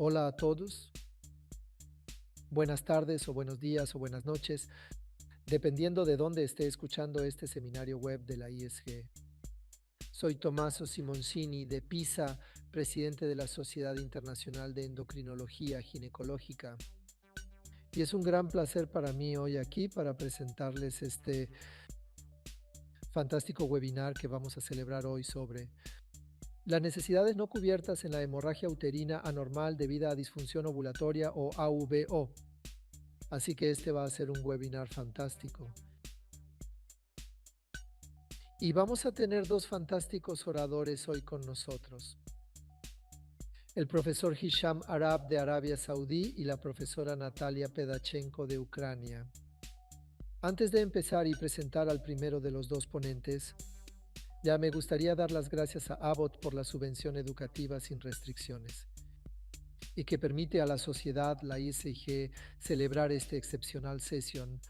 Hola a todos, buenas tardes o buenos días o buenas noches, dependiendo de dónde esté escuchando este seminario web de la ISG. Soy Tommaso Simoncini de PISA, presidente de la Sociedad Internacional de Endocrinología Ginecológica. Y es un gran placer para mí hoy aquí para presentarles este fantástico webinar que vamos a celebrar hoy sobre las necesidades no cubiertas en la hemorragia uterina anormal debida a disfunción ovulatoria o AVO. Así que este va a ser un webinar fantástico. Y vamos a tener dos fantásticos oradores hoy con nosotros. El profesor Hisham Arab de Arabia Saudí y la profesora Natalia Pedachenko de Ucrania. Antes de empezar y presentar al primero de los dos ponentes, ya me gustaría dar las gracias a Abbott por la subvención educativa sin restricciones y que permite a la sociedad, la ISG, celebrar esta excepcional sesión.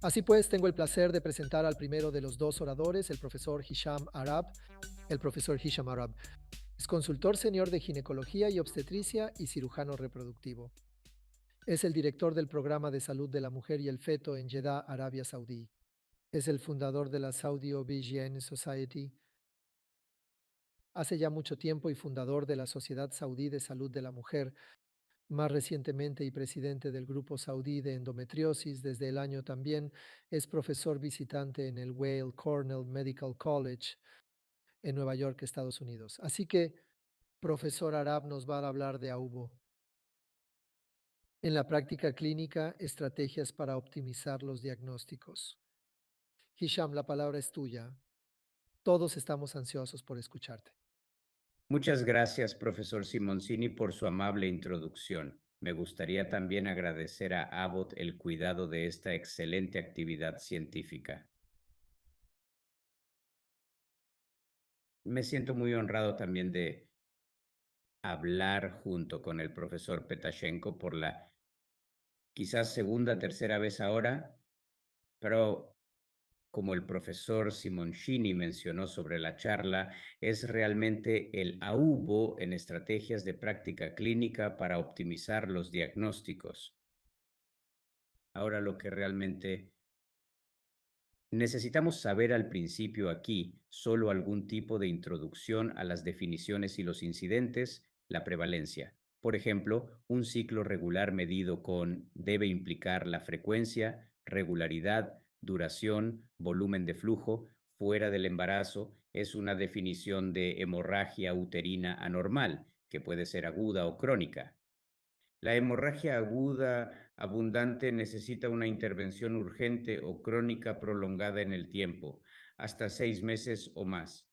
Así pues, tengo el placer de presentar al primero de los dos oradores, el profesor Hisham Arab. El profesor Hisham Arab es consultor senior de ginecología y obstetricia y cirujano reproductivo. Es el director del programa de salud de la mujer y el feto en Jeddah, Arabia Saudí. Es el fundador de la Saudi OB/GYN Society. Hace ya mucho tiempo y fundador de la Sociedad Saudí de Salud de la Mujer, más recientemente y presidente del Grupo Saudí de Endometriosis desde el año también, es profesor visitante en el Weill Cornell Medical College en Nueva York, Estados Unidos. Así que, profesor Arab nos va a hablar de AUBO. En la práctica clínica, estrategias para optimizar los diagnósticos. Hisham, la palabra es tuya. Todos estamos ansiosos por escucharte. Muchas gracias, profesor Simoncini, por su amable introducción. Me gustaría también agradecer a Abbott el cuidado de esta excelente actividad científica. Me siento muy honrado también de hablar junto con el profesor Petashenko por la quizás segunda, tercera vez ahora, pero como el profesor Simoncini mencionó sobre la charla, es realmente el AUBO en estrategias de práctica clínica para optimizar los diagnósticos. Ahora lo que realmente necesitamos saber al principio aquí, solo algún tipo de introducción a las definiciones y los incidentes, la prevalencia. Por ejemplo, un ciclo regular medido con debe implicar la frecuencia, regularidad, duración, volumen de flujo, fuera del embarazo, es una definición de hemorragia uterina anormal, que puede ser aguda o crónica. La hemorragia aguda abundante necesita una intervención urgente o crónica prolongada en el tiempo, hasta 6 meses o más.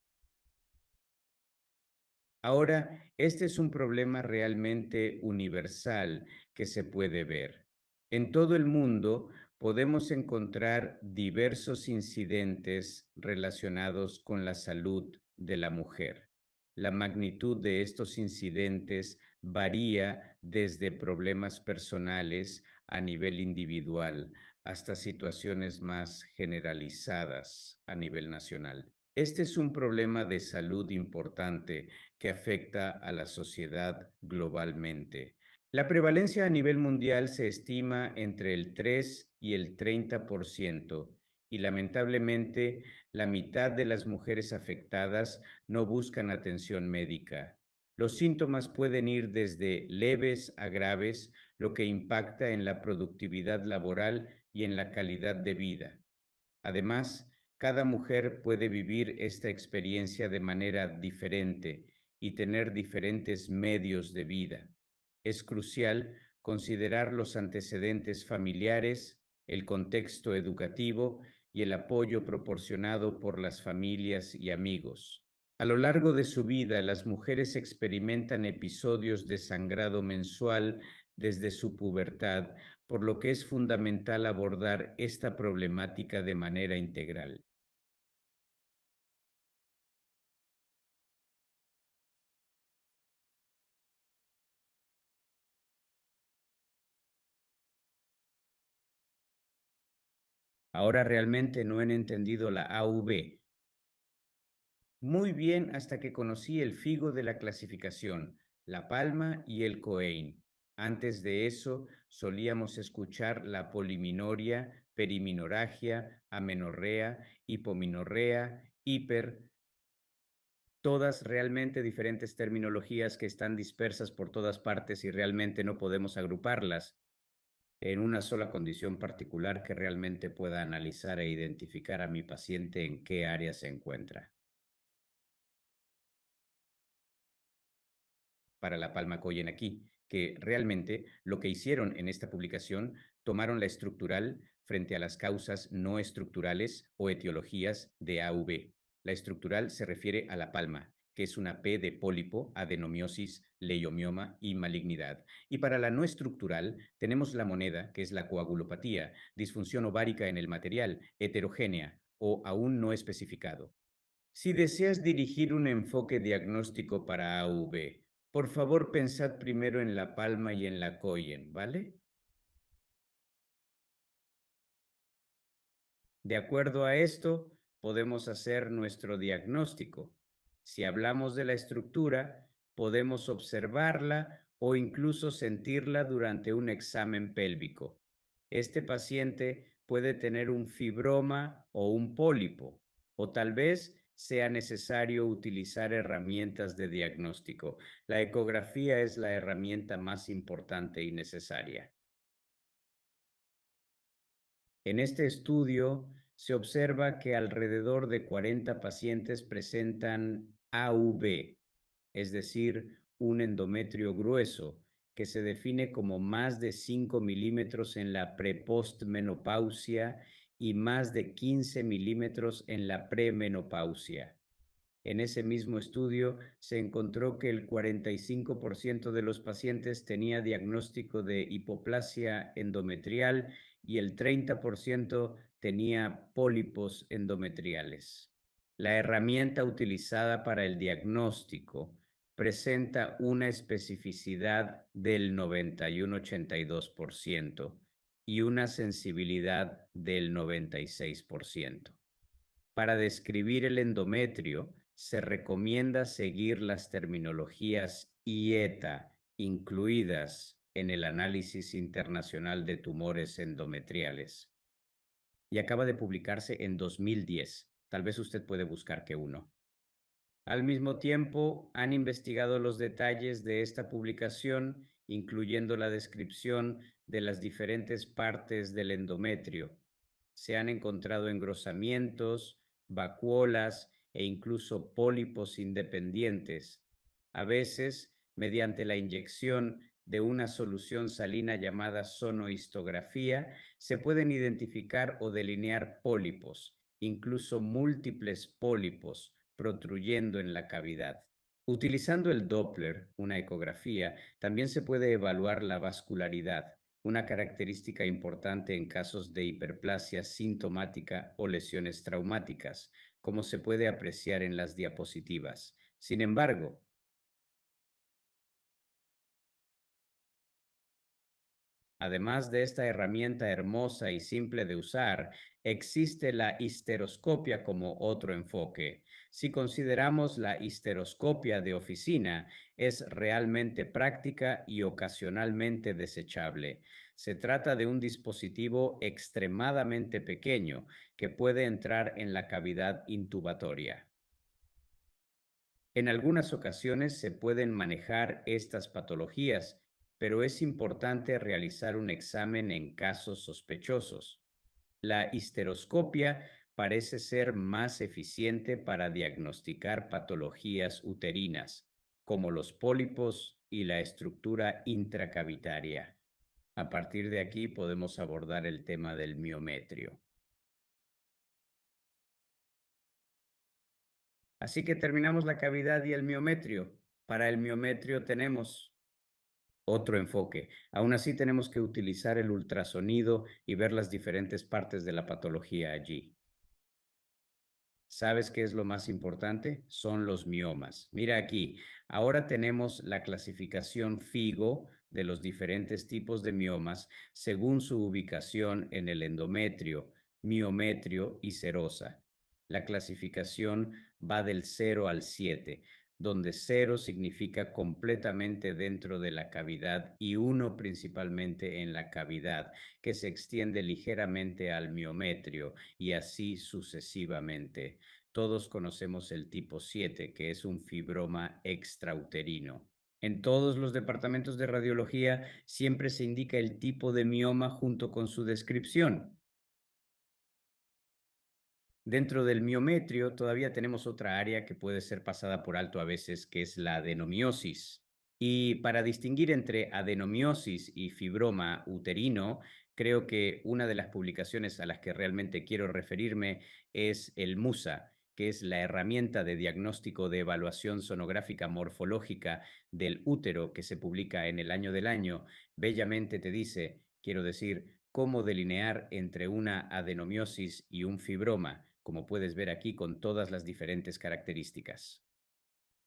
Ahora, este es un problema realmente universal que se puede ver. En todo el mundo podemos encontrar diversos incidentes relacionados con la salud de la mujer. La magnitud de estos incidentes varía desde problemas personales a nivel individual hasta situaciones más generalizadas a nivel nacional. Este es un problema de salud importante que afecta a la sociedad globalmente. La prevalencia a nivel mundial se estima entre el 3 y el 30% y lamentablemente la mitad de las mujeres afectadas no buscan atención médica. Los síntomas pueden ir desde leves a graves, lo que impacta en la productividad laboral y en la calidad de vida. Además, cada mujer puede vivir esta experiencia de manera diferente y tener diferentes medios de vida. Es crucial considerar los antecedentes familiares, el contexto educativo y el apoyo proporcionado por las familias y amigos. A lo largo de su vida, las mujeres experimentan episodios de sangrado mensual desde su pubertad, por lo que es fundamental abordar esta problemática de manera integral. Ahora realmente no han entendido la AV. Muy bien hasta que conocí el figo de la clasificación. la palma y el coein. Antes de eso, solíamos escuchar la poliminoria, periminoragia, amenorrea, hipominorrea, todas realmente diferentes terminologías que están dispersas por todas partes y realmente no podemos agruparlas en una sola condición particular que realmente pueda analizar e identificar a mi paciente en qué área se encuentra. Para la palma Coyen aquí, que realmente lo que hicieron en esta publicación, tomaron la estructural frente a las causas no estructurales o etiologías de AV. La estructural se refiere a la palma, que es una P de pólipo, adenomiosis, leiomioma y malignidad. Y para la no estructural tenemos la moneda, que es la coagulopatía, disfunción ovárica en el material, heterogénea o aún no especificado. Si deseas dirigir un enfoque diagnóstico para AV, por favor pensad primero en la palma y en la Coyen, ¿vale? De acuerdo a esto, podemos hacer nuestro diagnóstico. Si hablamos de la estructura, podemos observarla o incluso sentirla durante un examen pélvico. Este paciente puede tener un fibroma o un pólipo, o tal vez sea necesario utilizar herramientas de diagnóstico. La ecografía es la herramienta más importante y necesaria. En este estudio se observa que alrededor de 40 pacientes presentan AV, es decir, un endometrio grueso, que se define como más de 5 milímetros en la prepostmenopausia y más de 15 milímetros en la premenopausia. En ese mismo estudio se encontró que el 45% de los pacientes tenía diagnóstico de hipoplasia endometrial y el 30% tenía pólipos endometriales. La herramienta utilizada para el diagnóstico presenta una especificidad del 91,82% y una sensibilidad del 96%. Para describir el endometrio, se recomienda seguir las terminologías IETA incluidas en el Análisis Internacional de Tumores Endometriales. Y acaba de publicarse en 2010. Tal vez usted puede buscar que uno. Al mismo tiempo, han investigado los detalles de esta publicación, incluyendo la descripción de las diferentes partes del endometrio. Se han encontrado engrosamientos, vacuolas e incluso pólipos independientes, a veces mediante la inyección de una solución salina llamada sonohistografía, se pueden identificar o delinear pólipos, incluso múltiples pólipos, protruyendo en la cavidad. Utilizando el Doppler, una ecografía, también se puede evaluar la vascularidad, una característica importante en casos de hiperplasia sintomática o lesiones traumáticas, como se puede apreciar en las diapositivas. Sin embargo, además de esta herramienta hermosa y simple de usar, existe la histeroscopia como otro enfoque. Si consideramos la histeroscopia de oficina, es realmente práctica y ocasionalmente desechable. Se trata de un dispositivo extremadamente pequeño que puede entrar en la cavidad intubatoria. En algunas ocasiones se pueden manejar estas patologías, pero es importante realizar un examen en casos sospechosos. La histeroscopia parece ser más eficiente para diagnosticar patologías uterinas, como los pólipos y la estructura intracavitaria. A partir de aquí podemos abordar el tema del miometrio. Así que terminamos la cavidad y el miometrio. Para el miometrio tenemos otro enfoque. Aún así tenemos que utilizar el ultrasonido y ver las diferentes partes de la patología allí. ¿Sabes qué es lo más importante? Son los miomas. Mira aquí, ahora tenemos la clasificación FIGO de los diferentes tipos de miomas según su ubicación en el endometrio, miometrio y serosa. La clasificación va del 0 al 7. donde 0 significa completamente dentro de la cavidad y 1 principalmente en la cavidad, que se extiende ligeramente al miometrio y así sucesivamente. Todos conocemos el tipo 7, que es un fibroma extrauterino. En todos los departamentos de radiología siempre se indica el tipo de mioma junto con su descripción. Dentro del miometrio todavía tenemos otra área que puede ser pasada por alto a veces, que es la adenomiosis. Y para distinguir entre adenomiosis y fibroma uterino, creo que una de las publicaciones a las que realmente quiero referirme es el MUSA, que es la herramienta de diagnóstico de evaluación sonográfica morfológica del útero que se publica en el año del año. Bellamente te dice, quiero decir, cómo delinear entre una adenomiosis y un fibroma, como puedes ver aquí con todas las diferentes características.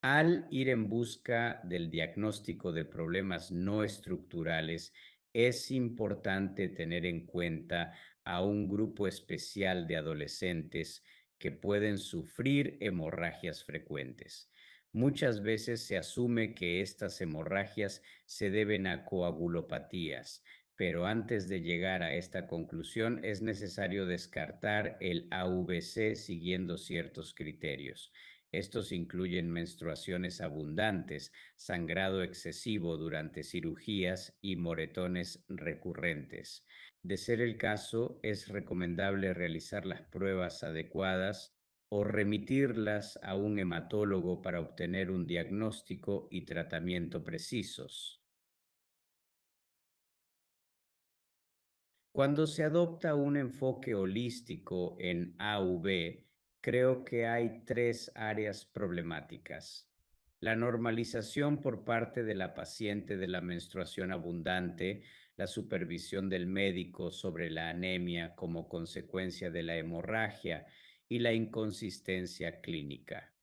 Al ir en busca del diagnóstico de problemas no estructurales, es importante tener en cuenta a un grupo especial de adolescentes que pueden sufrir hemorragias frecuentes. Muchas veces se asume que estas hemorragias se deben a coagulopatías, pero antes de llegar a esta conclusión es necesario descartar el AVC siguiendo ciertos criterios. Estos incluyen menstruaciones abundantes, sangrado excesivo durante cirugías y moretones recurrentes. De ser el caso, es recomendable realizar las pruebas adecuadas o remitirlas a un hematólogo para obtener un diagnóstico y tratamiento precisos. Cuando se adopta un enfoque holístico en AV, creo que hay tres áreas problemáticas. La normalización por parte de la paciente de la menstruación abundante, la supervisión del médico sobre la anemia como consecuencia de la hemorragia y la inconsistencia clínica.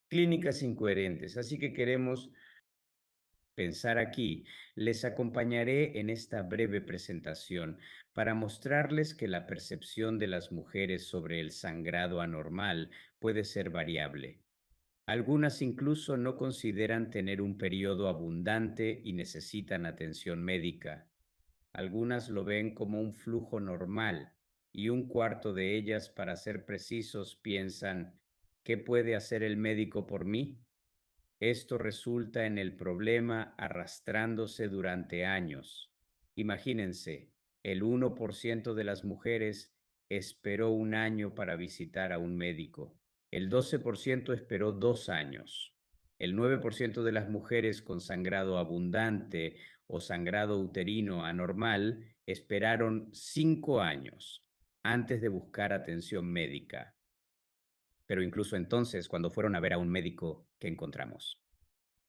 Clínicas incoherentes, así que queremos pensar aquí, les acompañaré en esta breve presentación para mostrarles que la percepción de las mujeres sobre el sangrado anormal puede ser variable. Algunas incluso no consideran tener un periodo abundante y necesitan atención médica. Algunas lo ven como un flujo normal y un cuarto de ellas, para ser precisos, piensan, ¿qué puede hacer el médico por mí? Esto resulta en el problema arrastrándose durante años. Imagínense, el 1% de las mujeres esperó un año para visitar a un médico. El 12% esperó 2 años. El 9% de las mujeres con sangrado abundante o sangrado uterino anormal esperaron 5 años antes de buscar atención médica. Pero incluso entonces, cuando fueron a ver a un médico, ¿qué encontramos?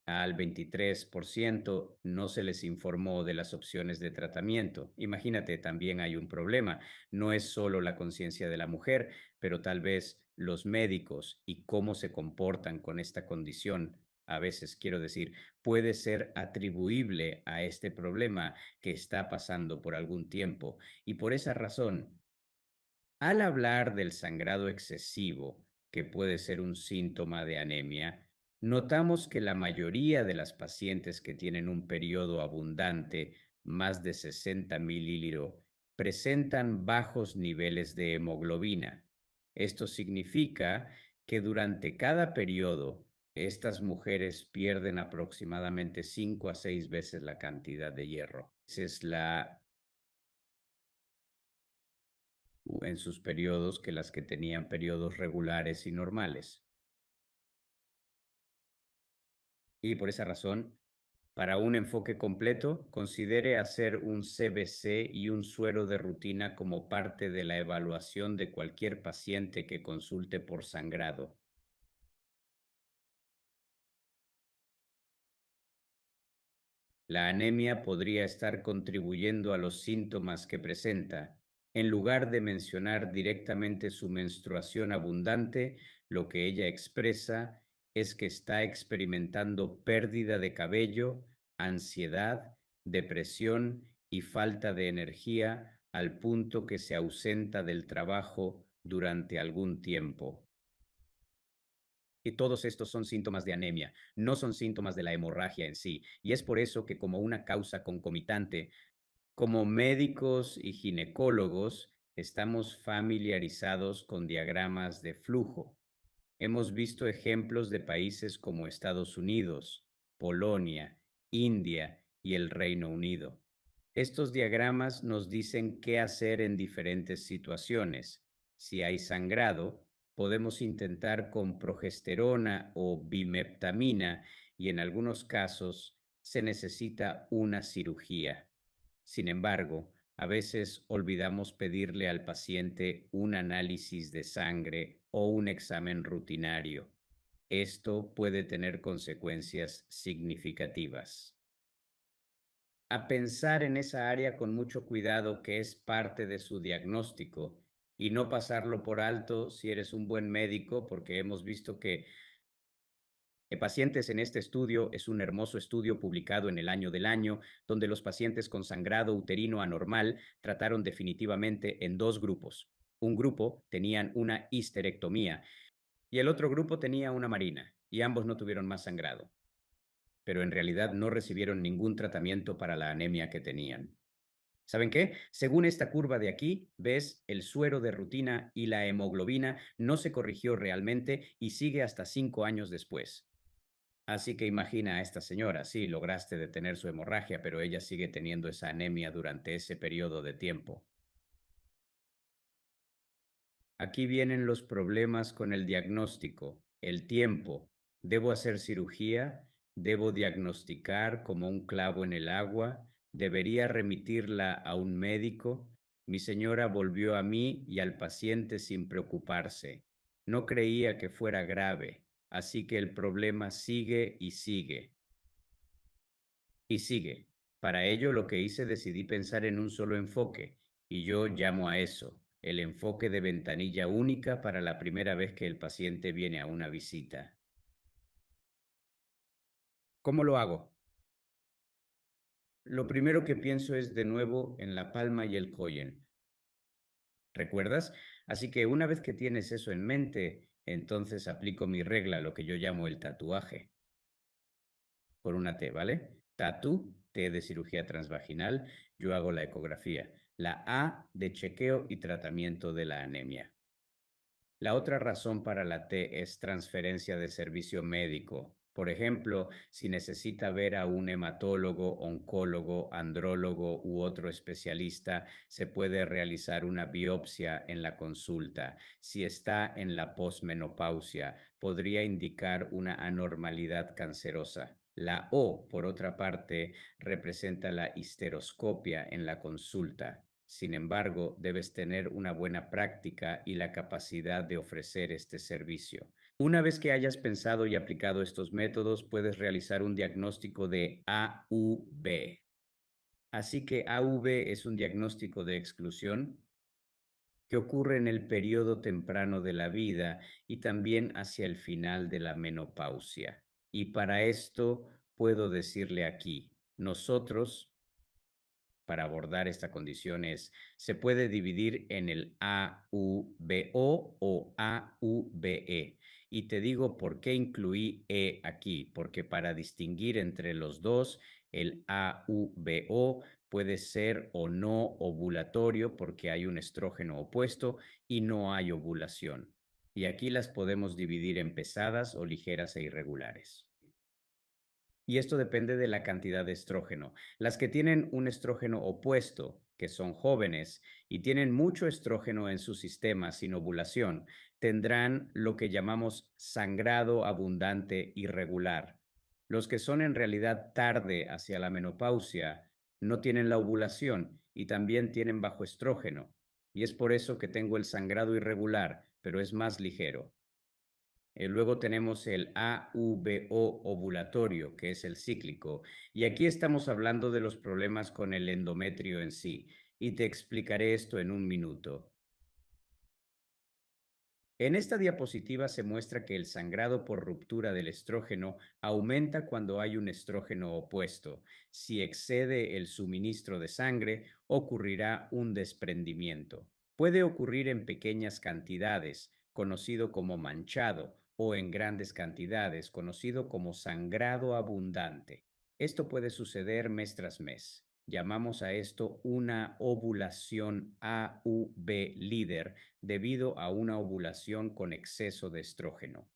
Al 23% no se les informó de las opciones de tratamiento. Imagínate, también hay un problema. No es solo la conciencia de la mujer, pero tal vez los médicos y cómo se comportan con esta condición. A veces, quiero decir, puede ser atribuible a este problema que está pasando por algún tiempo. Y por esa razón, al hablar del sangrado excesivo, que puede ser un síntoma de anemia, notamos que la mayoría de las pacientes que tienen un periodo abundante, más de 60 mililitros, presentan bajos niveles de hemoglobina. Esto significa que durante cada periodo, estas mujeres pierden aproximadamente 5 a 6 veces la cantidad de hierro. Esa es la en sus periodos que las que tenían periodos regulares y normales. Y por esa razón, para un enfoque completo, considere hacer un CBC y un suero de rutina como parte de la evaluación de cualquier paciente que consulte por sangrado. La anemia podría estar contribuyendo a los síntomas que presenta. En lugar de mencionar directamente su menstruación abundante, lo que ella expresa es que está experimentando pérdida de cabello, ansiedad, depresión y falta de energía, al punto que se ausenta del trabajo durante algún tiempo. Y todos estos son síntomas de anemia, no son síntomas de la hemorragia en sí. Y es por eso que como una causa concomitante, como médicos y ginecólogos, estamos familiarizados con diagramas de flujo. Hemos visto ejemplos de países como Estados Unidos, Polonia, India y el Reino Unido. Estos diagramas nos dicen qué hacer en diferentes situaciones. Si hay sangrado, podemos intentar con progesterona o bimectamina y en algunos casos se necesita una cirugía. Sin embargo, a veces olvidamos pedirle al paciente un análisis de sangre o un examen rutinario. Esto puede tener consecuencias significativas. A pensar en esa área con mucho cuidado que es parte de su diagnóstico y no pasarlo por alto si eres un buen médico, porque hemos visto que pacientes en este estudio es un hermoso estudio publicado en el año del año, donde los pacientes con sangrado uterino anormal trataron definitivamente en dos grupos. Un grupo tenían una histerectomía y el otro grupo tenía una marina, y ambos no tuvieron más sangrado, pero en realidad no recibieron ningún tratamiento para la anemia que tenían. ¿Saben qué? Según esta curva de aquí, ves el suero de rutina y la hemoglobina no se corrigió realmente y sigue hasta 5 años después. Así que imagina a esta señora, sí, lograste detener su hemorragia, pero ella sigue teniendo esa anemia durante ese periodo de tiempo. Aquí vienen los problemas con el diagnóstico, el tiempo. ¿Debo hacer cirugía? ¿Debo diagnosticar como un clavo en el agua? ¿Debería remitirla a un médico? Mi señora volvió a mí y al paciente sin preocuparse. No creía que fuera grave, así que el problema sigue y sigue. Y sigue. Para ello lo que hice decidí pensar en un solo enfoque, y yo llamo a eso el enfoque de ventanilla única para la primera vez que el paciente viene a una visita. ¿Cómo lo hago? Lo primero que pienso es de nuevo en la palma y el collen. ¿Recuerdas? Así que una vez que tienes eso en mente, entonces aplico mi regla, lo que yo llamo el tatuaje. Por una T, ¿vale? Tatu, T de cirugía transvaginal, yo hago la ecografía. La A de chequeo y tratamiento de la anemia. La otra razón para la T es transferencia de servicio médico. Por ejemplo, si necesita ver a un hematólogo, oncólogo, andrólogo u otro especialista, se puede realizar una biopsia en la consulta. Si está en la posmenopausia, podría indicar una anormalidad cancerosa. La O, por otra parte, representa la histeroscopia en la consulta. Sin embargo, debes tener una buena práctica y la capacidad de ofrecer este servicio. Una vez que hayas pensado y aplicado estos métodos, puedes realizar un diagnóstico de AV. Así que AV es un diagnóstico de exclusión que ocurre en el periodo temprano de la vida y también hacia el final de la menopausia. Y para esto puedo decirle aquí, nosotros para abordar esta condición se puede dividir en el AUBO o AUBE. Y te digo por qué incluí E aquí, porque para distinguir entre los dos, el AUBO puede ser o no ovulatorio porque hay un estrógeno opuesto y no hay ovulación. Y aquí las podemos dividir en pesadas o ligeras e irregulares. Y esto depende de la cantidad de estrógeno. Las que tienen un estrógeno opuesto, que son jóvenes y tienen mucho estrógeno en su sistema sin ovulación, tendrán lo que llamamos sangrado abundante irregular. Los que son en realidad tarde hacia la menopausia no tienen la ovulación y también tienen bajo estrógeno. Y es por eso que tengo el sangrado irregular, pero es más ligero. Luego tenemos el AVO ovulatorio, que es el cíclico. Y aquí estamos hablando de los problemas con el endometrio en sí. Y te explicaré esto en un minuto. En esta diapositiva se muestra que el sangrado por ruptura del estrógeno aumenta cuando hay un estrógeno opuesto. Si excede el suministro de sangre, ocurrirá un desprendimiento. Puede ocurrir en pequeñas cantidades, conocido como manchado, o en grandes cantidades, conocido como sangrado abundante. Esto puede suceder mes tras mes. Llamamos a esto una ovulación AUB líder debido a una ovulación con exceso de estrógeno.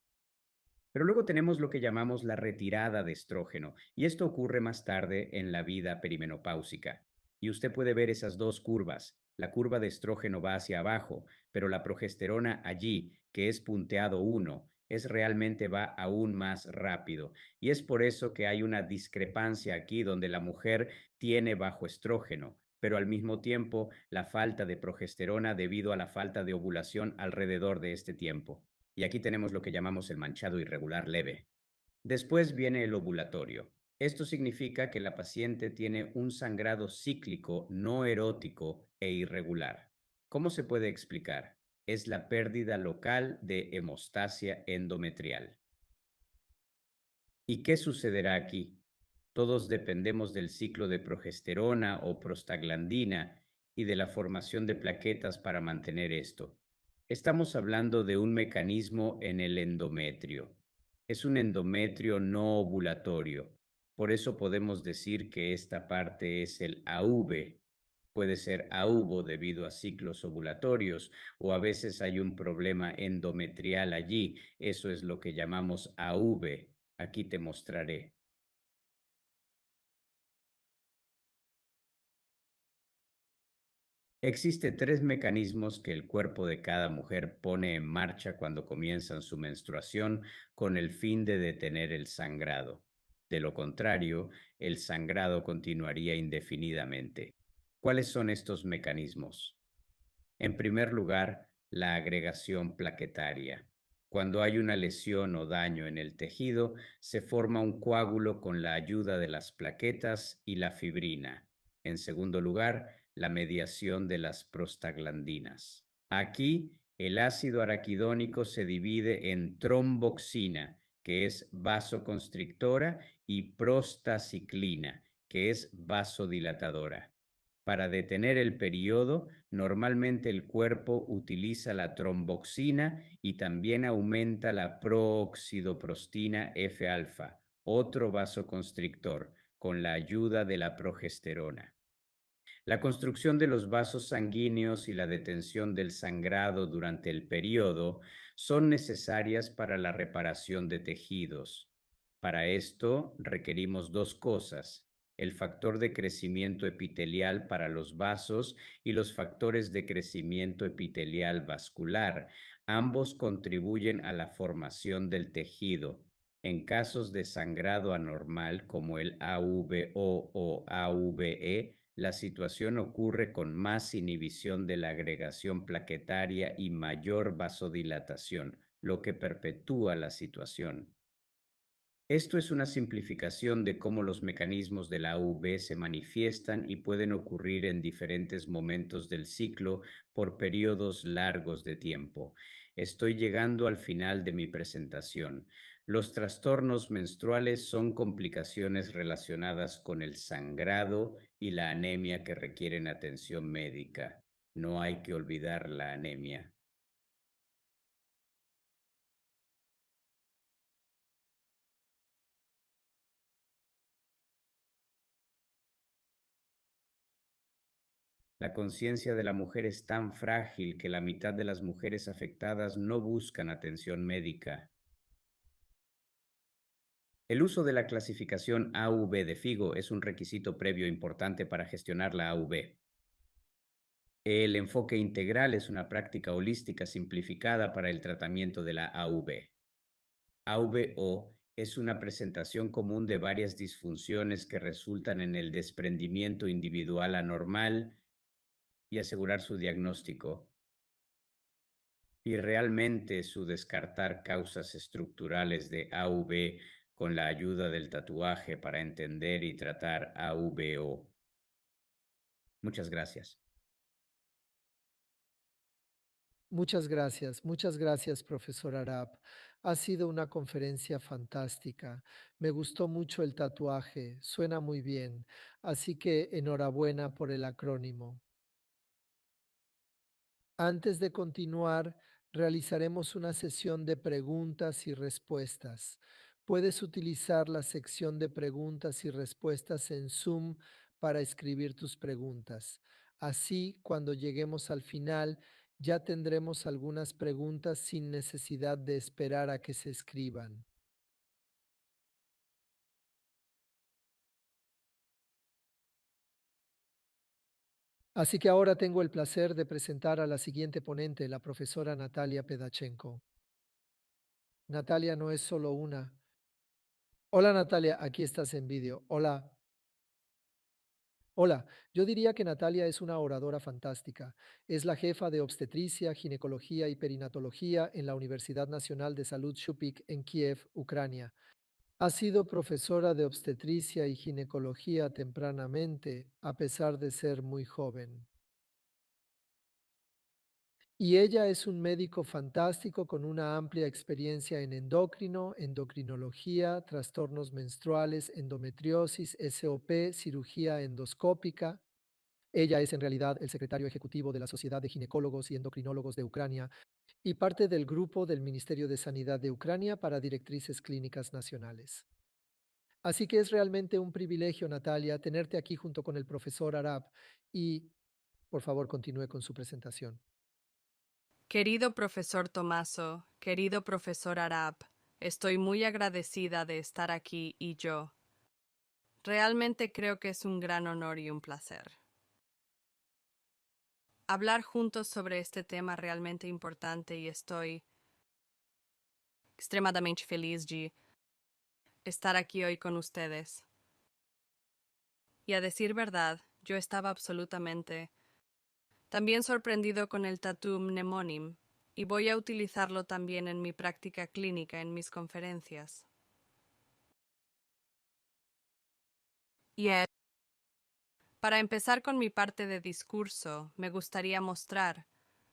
Pero luego tenemos lo que llamamos la retirada de estrógeno, y esto ocurre más tarde en la vida perimenopáusica. Y usted puede ver esas dos curvas. La curva de estrógeno va hacia abajo, pero la progesterona allí, que es punteado 1, es realmente va aún más rápido. Y es por eso que hay una discrepancia aquí donde la mujer tiene bajo estrógeno, pero al mismo tiempo la falta de progesterona debido a la falta de ovulación alrededor de este tiempo. Y aquí tenemos lo que llamamos el manchado irregular leve. Después viene el ovulatorio. Esto significa que la paciente tiene un sangrado cíclico no erótico e irregular. ¿Cómo se puede explicar? Es la pérdida local de hemostasia endometrial. ¿Y qué sucederá aquí? Todos dependemos del ciclo de progesterona o prostaglandina y de la formación de plaquetas para mantener esto. Estamos hablando de un mecanismo en el endometrio. Es un endometrio no ovulatorio. Por eso podemos decir que esta parte es el AV. Puede ser AUVO debido a ciclos ovulatorios o a veces hay un problema endometrial allí. Eso es lo que llamamos AV. Aquí te mostraré. Existe tres mecanismos que el cuerpo de cada mujer pone en marcha cuando comienzan su menstruación con el fin de detener el sangrado. De lo contrario, el sangrado continuaría indefinidamente. ¿Cuáles son estos mecanismos? En primer lugar, la agregación plaquetaria. Cuando hay una lesión o daño en el tejido, se forma un coágulo con la ayuda de las plaquetas y la fibrina. En segundo lugar, la mediación de las prostaglandinas. Aquí, el ácido araquidónico se divide en tromboxina, que es vasoconstrictora, y prostaciclina, que es vasodilatadora. Para detener el periodo, normalmente el cuerpo utiliza la tromboxina y también aumenta la prooxidoprostina F-alfa, otro vasoconstrictor, con la ayuda de la progesterona. La construcción de los vasos sanguíneos y la detención del sangrado durante el periodo son necesarias para la reparación de tejidos. Para esto requerimos dos cosas: el factor de crecimiento epitelial para los vasos y los factores de crecimiento epitelial vascular. Ambos contribuyen a la formación del tejido. En casos de sangrado anormal como el AVO o AVE, la situación ocurre con más inhibición de la agregación plaquetaria y mayor vasodilatación, lo que perpetúa la situación. Esto es una simplificación de cómo los mecanismos de la AV se manifiestan y pueden ocurrir en diferentes momentos del ciclo por periodos largos de tiempo. Estoy llegando al final de mi presentación. Los trastornos menstruales son complicaciones relacionadas con el sangrado y la anemia que requieren atención médica. No hay que olvidar la anemia. La conciencia de la mujer es tan frágil que la mitad de las mujeres afectadas no buscan atención médica. El uso de la clasificación AV de FIGO es un requisito previo importante para gestionar la AV. El enfoque integral es una práctica holística simplificada para el tratamiento de la AV. AVO es una presentación común de varias disfunciones que resultan en el desprendimiento individual anormal y asegurar su diagnóstico y realmente su descartar causas estructurales de AV con la ayuda del tatuaje para entender y tratar AVO. Muchas gracias. Muchas gracias, profesor Arap. Ha sido una conferencia fantástica. Me gustó mucho el tatuaje, suena muy bien. Así que enhorabuena por el acrónimo. Antes de continuar, realizaremos una sesión de preguntas y respuestas. Puedes utilizar la sección de preguntas y respuestas en Zoom para escribir tus preguntas. Así, cuando lleguemos al final, ya tendremos algunas preguntas sin necesidad de esperar a que se escriban. Así que ahora tengo el placer de presentar a la siguiente ponente, la profesora Natalia Pedachenko. Natalia no es solo una. Hola Natalia, aquí estás en vídeo. Hola. Hola, yo diría que Natalia es una oradora fantástica. Es la jefa de obstetricia, ginecología y perinatología en la Universidad Nacional de Salud Shupik en Kiev, Ucrania. Ha sido profesora de obstetricia y ginecología tempranamente, a pesar de ser muy joven. Y ella es un médico fantástico con una amplia experiencia en endocrino, endocrinología, trastornos menstruales, endometriosis, SOP, cirugía endoscópica. Ella es en realidad el secretario ejecutivo de la Sociedad de Ginecólogos y Endocrinólogos de Ucrania y parte del grupo del Ministerio de Sanidad de Ucrania para directrices clínicas nacionales. Así que es realmente un privilegio, Natalia, tenerte aquí junto con el profesor Arab y, por favor, continúe con su presentación. Querido profesor Tomaso, querido profesor Arab, estoy muy agradecida de estar aquí y yo. Realmente creo que es un gran honor y un placer. Hablar juntos sobre este tema realmente importante y estoy extremadamente feliz de estar aquí hoy con ustedes. Y a decir verdad, yo estaba absolutamente también sorprendido con el tatú mnemonim y voy a utilizarlo también en mi práctica clínica en mis conferencias. Y para empezar con mi parte de discurso, me gustaría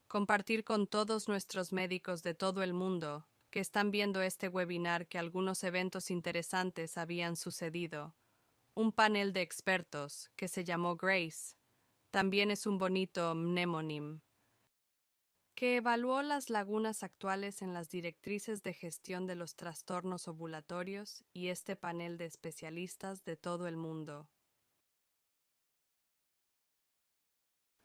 compartir con todos nuestros médicos de todo el mundo que están viendo este webinar que algunos eventos interesantes habían sucedido. Un panel de expertos que se llamó Grace, también es un bonito mnemonim, que evaluó las lagunas actuales en las directrices de gestión de los trastornos ovulatorios y este panel de especialistas de todo el mundo.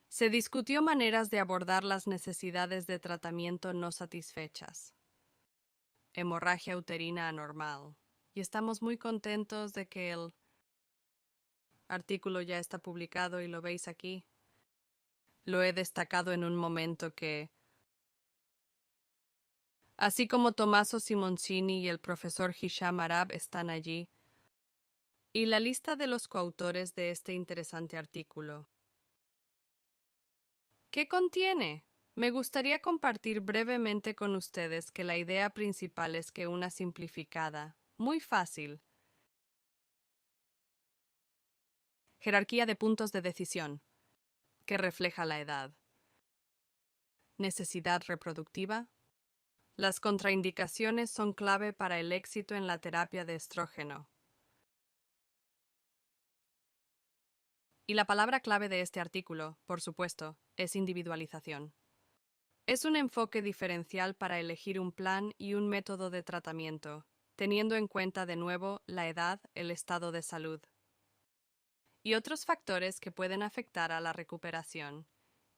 Se discutió maneras de abordar las necesidades de tratamiento no satisfechas, hemorragia uterina anormal, y estamos muy contentos de que el artículo ya está publicado y lo veis aquí. Lo he destacado en un momento que, así como Tommaso Simoncini y el profesor Hisham Arab están allí, y la lista de los coautores de este interesante artículo. ¿Qué contiene? Me gustaría compartir brevemente con ustedes que la idea principal es que una simplificada, muy fácil, jerarquía de puntos de decisión, que refleja la edad, necesidad reproductiva. Las contraindicaciones son clave para el éxito en la terapia de estrógeno. Y la palabra clave de este artículo, por supuesto, es individualización. Es un enfoque diferencial para elegir un plan y un método de tratamiento, teniendo en cuenta de nuevo la edad, el estado de salud y otros factores que pueden afectar a la recuperación.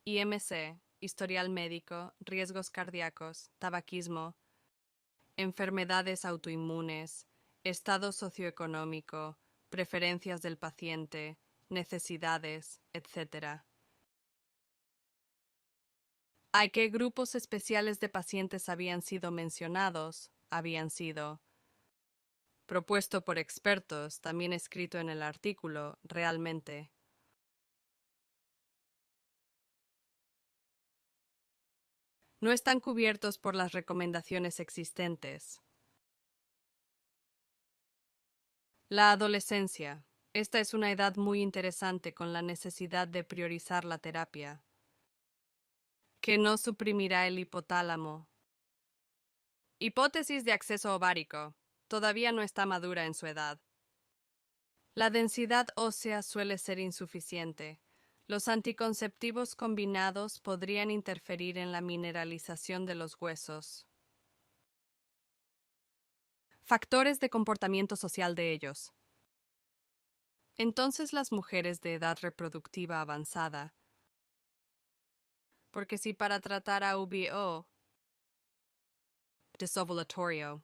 IMC, historial médico, riesgos cardíacos, tabaquismo, enfermedades autoinmunes, estado socioeconómico, preferencias del paciente, necesidades, etc. ¿A qué grupos especiales de pacientes habían sido mencionados? Habían sido propuesto por expertos, también escrito en el artículo, realmente. No están cubiertos por las recomendaciones existentes. La adolescencia. Esta es una edad muy interesante con la necesidad de priorizar la terapia, que no suprimirá el hipotálamo. Hipótesis de acceso ovárico. Todavía no está madura en su edad. La densidad ósea suele ser insuficiente. Los anticonceptivos combinados podrían interferir en la mineralización de los huesos. Factores de comportamiento social de ellos. Entonces las mujeres de edad reproductiva avanzada, porque si para tratar a UBO, desovulatorio,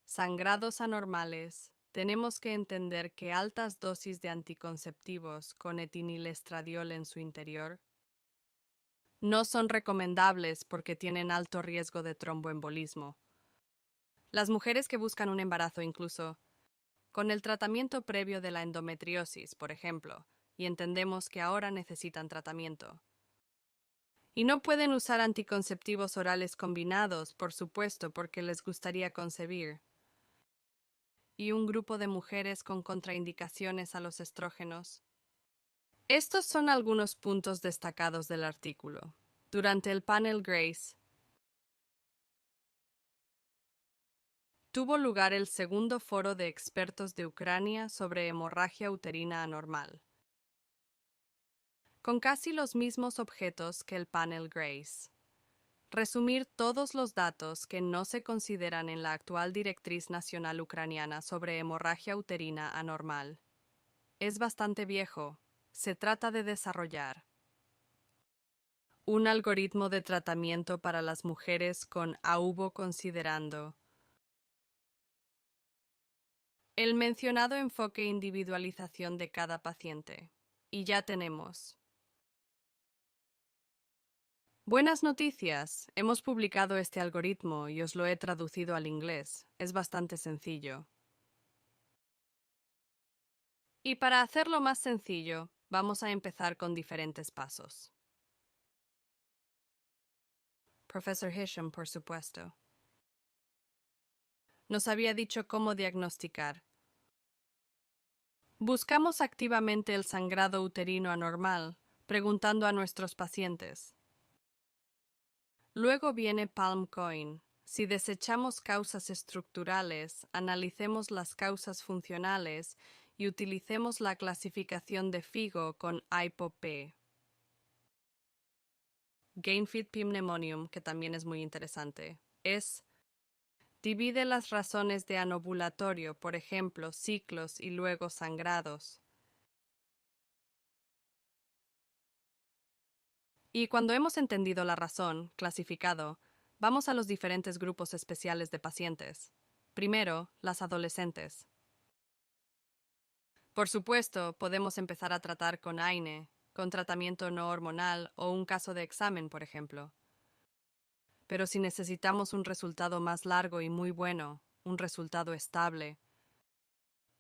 sangrados anormales, tenemos que entender que altas dosis de anticonceptivos con etinilestradiol en su interior no son recomendables porque tienen alto riesgo de tromboembolismo. Las mujeres que buscan un embarazo incluso con el tratamiento previo de la endometriosis, por ejemplo, y entendemos que ahora necesitan tratamiento. Y no pueden usar anticonceptivos orales combinados, por supuesto, porque les gustaría concebir. Y un grupo de mujeres con contraindicaciones a los estrógenos. Estos son algunos puntos destacados del artículo. Durante el panel Grace, tuvo lugar el segundo foro de expertos de Ucrania sobre hemorragia uterina anormal, con casi los mismos objetos que el panel Grace. Resumir todos los datos que no se consideran en la actual Directriz Nacional Ucraniana sobre hemorragia uterina anormal. Es bastante viejo. Se trata de desarrollar un algoritmo de tratamiento para las mujeres con AUBO considerando el mencionado enfoque e individualización de cada paciente. Y ya tenemos. Buenas noticias. Hemos publicado este algoritmo y os lo he traducido al inglés. Es bastante sencillo. Y para hacerlo más sencillo, vamos a empezar con diferentes pasos. Profesor Hisham, por supuesto, nos había dicho cómo diagnosticar. Buscamos activamente el sangrado uterino anormal, preguntando a nuestros pacientes. Luego viene Palm Coin. Si desechamos causas estructurales, analicemos las causas funcionales y utilicemos la clasificación de FIGO con AIPO-P. Gainfeed Pneumonium, que también es muy interesante, divide las razones de anovulatorio, por ejemplo, ciclos y luego sangrados. Y cuando hemos entendido la razón, clasificado, vamos a los diferentes grupos especiales de pacientes. Primero, las adolescentes. Por supuesto, podemos empezar a tratar con AINE, con tratamiento no hormonal o un caso de examen, por ejemplo. Pero si necesitamos un resultado más largo y muy bueno, un resultado estable,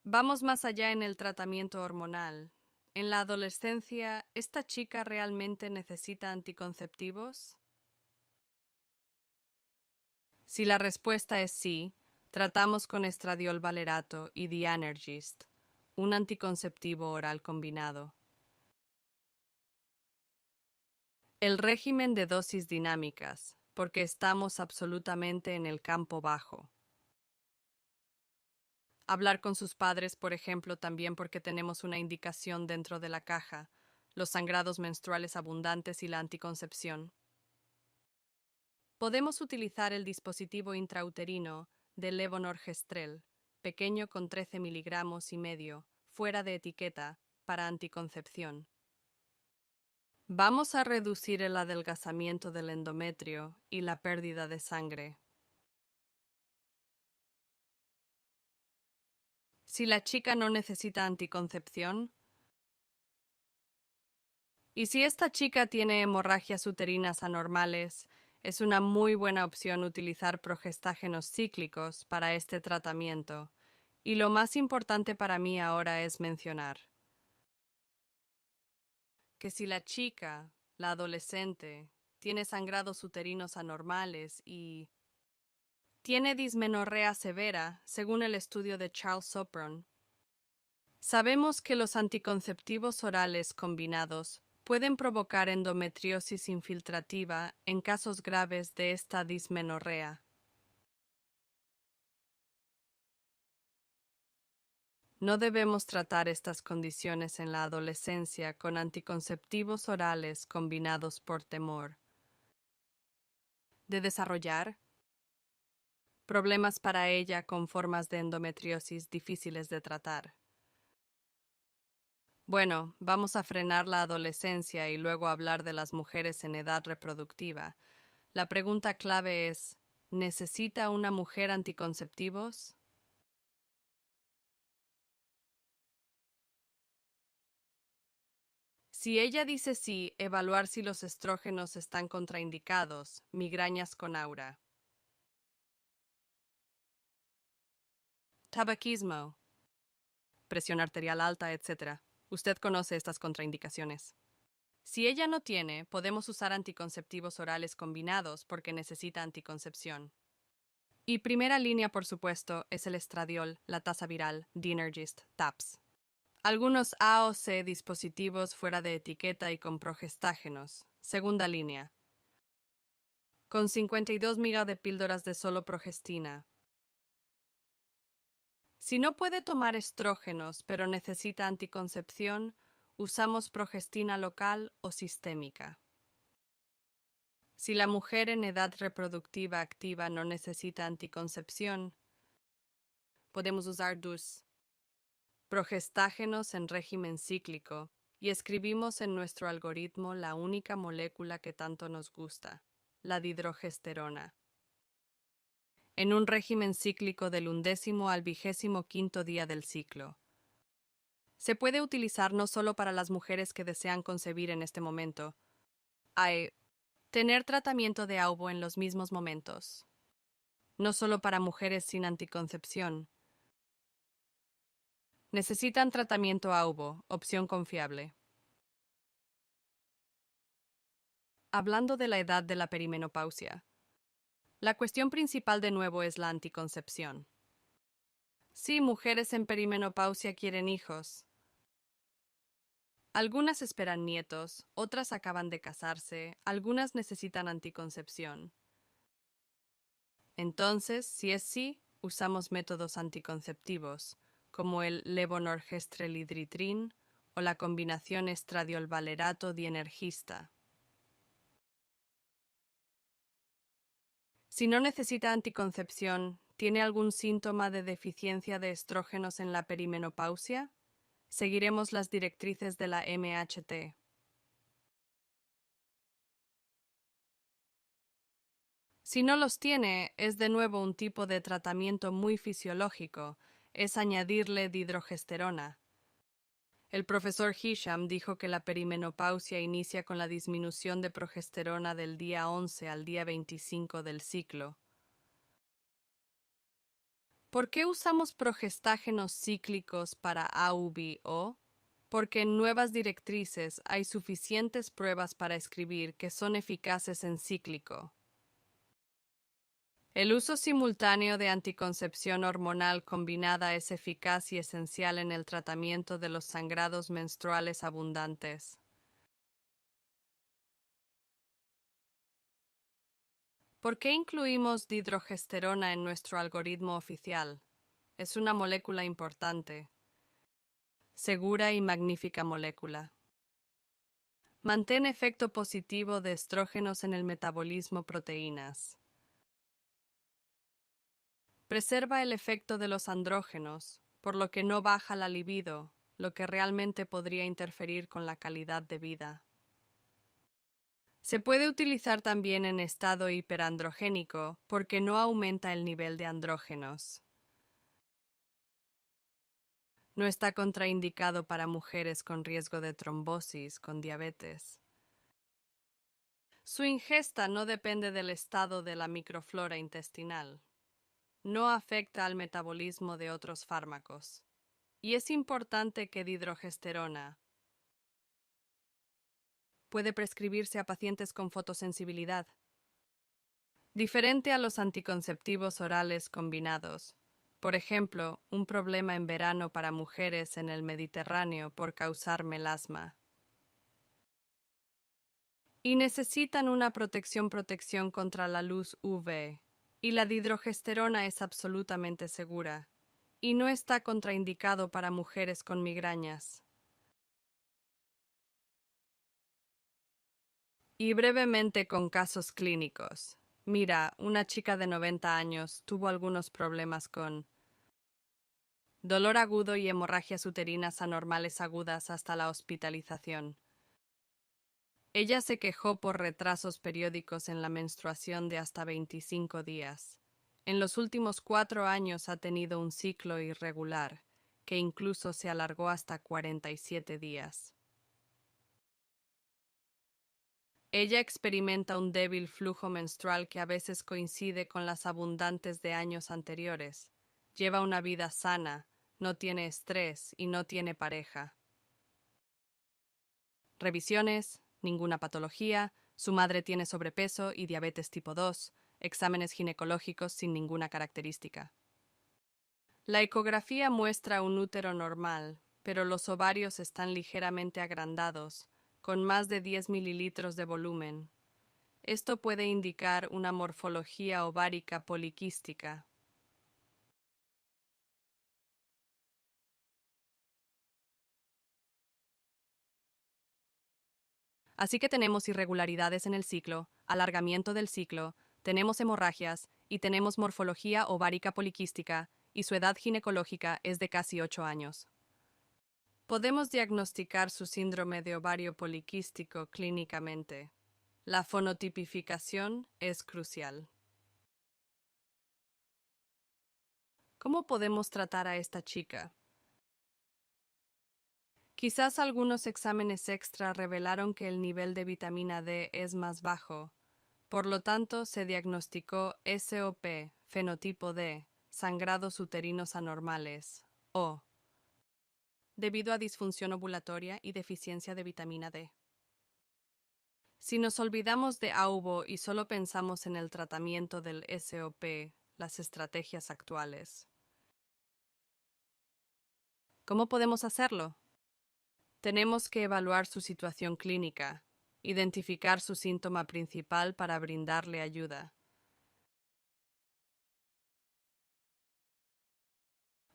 vamos más allá en el tratamiento hormonal. En la adolescencia, ¿esta chica realmente necesita anticonceptivos? Si la respuesta es sí, tratamos con estradiol valerato y Dianergist, un anticonceptivo oral combinado. El régimen de dosis dinámicas, porque estamos absolutamente en el campo bajo. Hablar con sus padres, por ejemplo, también porque tenemos una indicación dentro de la caja, los sangrados menstruales abundantes y la anticoncepción. Podemos utilizar el dispositivo intrauterino de levonorgestrel, pequeño con 13 miligramos y medio, fuera de etiqueta, para anticoncepción. Vamos a reducir el adelgazamiento del endometrio y la pérdida de sangre. Si la chica no necesita anticoncepción, y si esta chica tiene hemorragias uterinas anormales, es una muy buena opción utilizar progestágenos cíclicos para este tratamiento. Y lo más importante para mí ahora es mencionar que si la chica, la adolescente, tiene sangrados uterinos anormales y tiene dismenorrea severa, según el estudio de Charles Sopron, sabemos que los anticonceptivos orales combinados pueden provocar endometriosis infiltrativa en casos graves de esta dismenorrea. No debemos tratar estas condiciones en la adolescencia con anticonceptivos orales combinados por temor de desarrollar problemas para ella con formas de endometriosis difíciles de tratar. Bueno, vamos a frenar la adolescencia y luego hablar de las mujeres en edad reproductiva. La pregunta clave es, ¿necesita una mujer anticonceptivos? Si ella dice sí, evaluar si los estrógenos están contraindicados, migrañas con aura. Tabaquismo, presión arterial alta, etc. Usted conoce estas contraindicaciones. Si ella no tiene, podemos usar anticonceptivos orales combinados porque necesita anticoncepción. Y primera línea, por supuesto, es el estradiol, la tasa viral, Dinergist, TAPS. Algunos A o C dispositivos fuera de etiqueta y con progestágenos. Segunda línea. Con 52 migas de píldoras de solo progestina. Si no puede tomar estrógenos pero necesita anticoncepción, usamos progestina local o sistémica. Si la mujer en edad reproductiva activa no necesita anticoncepción, podemos usar DUS, progestágenos en régimen cíclico, y escribimos en nuestro algoritmo la única molécula que tanto nos gusta, la dihidrogesterona. En un régimen cíclico del 11º al 25º día del ciclo. Se puede utilizar no solo para las mujeres que desean concebir en este momento. Hay tener tratamiento de AUBO en los mismos momentos. No solo para mujeres sin anticoncepción. Necesitan tratamiento AUBO, opción confiable. Hablando de la edad de la perimenopausia. La cuestión principal de nuevo es la anticoncepción. Sí, mujeres en perimenopausia quieren hijos. Algunas esperan nietos, otras acaban de casarse, algunas necesitan anticoncepción. Entonces, si es sí, usamos métodos anticonceptivos, como el levonorgestrelidritrin o la combinación estradiol-valerato-dienergista. Si no necesita anticoncepción, ¿tiene algún síntoma de deficiencia de estrógenos en la perimenopausia? Seguiremos las directrices de la MHT. Si no los tiene, es de nuevo un tipo de tratamiento muy fisiológico, es añadirle dihidrogesterona. El profesor Hisham dijo que la perimenopausia inicia con la disminución de progesterona del día 11 al día 25 del ciclo. ¿Por qué usamos progestágenos cíclicos para AUBO? Porque en nuevas directrices hay suficientes pruebas para escribir que son eficaces en cíclico. El uso simultáneo de anticoncepción hormonal combinada es eficaz y esencial en el tratamiento de los sangrados menstruales abundantes. ¿Por qué incluimos dihidrogesterona en nuestro algoritmo oficial? Es una molécula importante. Segura y magnífica molécula. Mantén efecto positivo de estrógenos en el metabolismo proteínas. Preserva el efecto de los andrógenos, por lo que no baja la libido, lo que realmente podría interferir con la calidad de vida. Se puede utilizar también en estado hiperandrogénico porque no aumenta el nivel de andrógenos. No está contraindicado para mujeres con riesgo de trombosis, con diabetes. Su ingesta no depende del estado de la microflora intestinal. No afecta al metabolismo de otros fármacos. Y es importante que dihidrogesterona puede prescribirse a pacientes con fotosensibilidad. Diferente a los anticonceptivos orales combinados. Por ejemplo, un problema en verano para mujeres en el Mediterráneo por causar melasma. Y necesitan una protección contra la luz UV. Y la dihidrogesterona es absolutamente segura. y no está contraindicado para mujeres con migrañas. Y brevemente con casos clínicos. Mira, una chica de 90 años tuvo algunos problemas con dolor agudo y hemorragias uterinas anormales agudas hasta la hospitalización. Ella se quejó por retrasos periódicos en la menstruación de hasta 25 días. En los últimos 4 años ha tenido un ciclo irregular, que incluso se alargó hasta 47 días. Ella experimenta un débil flujo menstrual que a veces coincide con las abundantes de años anteriores. Lleva una vida sana, no tiene estrés y no tiene pareja. Revisiones, ninguna patología, su madre tiene sobrepeso y diabetes tipo 2, exámenes ginecológicos sin ninguna característica. La ecografía muestra un útero normal, pero los ovarios están ligeramente agrandados, con más de 10 mililitros de volumen. Esto puede indicar una morfología ovárica poliquística. Así que tenemos irregularidades en el ciclo, alargamiento del ciclo, tenemos hemorragias y tenemos morfología ovárica poliquística, y su edad ginecológica es de casi 8 años. Podemos diagnosticar su síndrome de ovario poliquístico clínicamente. La fonotipificación es crucial. ¿Cómo podemos tratar a esta chica? Quizás algunos exámenes extra revelaron que el nivel de vitamina D es más bajo. Por lo tanto, se diagnosticó SOP, fenotipo D, sangrados uterinos anormales, o debido a disfunción ovulatoria y deficiencia de vitamina D. Si nos olvidamos de AUBO y solo pensamos en el tratamiento del SOP, las estrategias actuales. ¿Cómo podemos hacerlo? Tenemos que evaluar su situación clínica, identificar su síntoma principal para brindarle ayuda.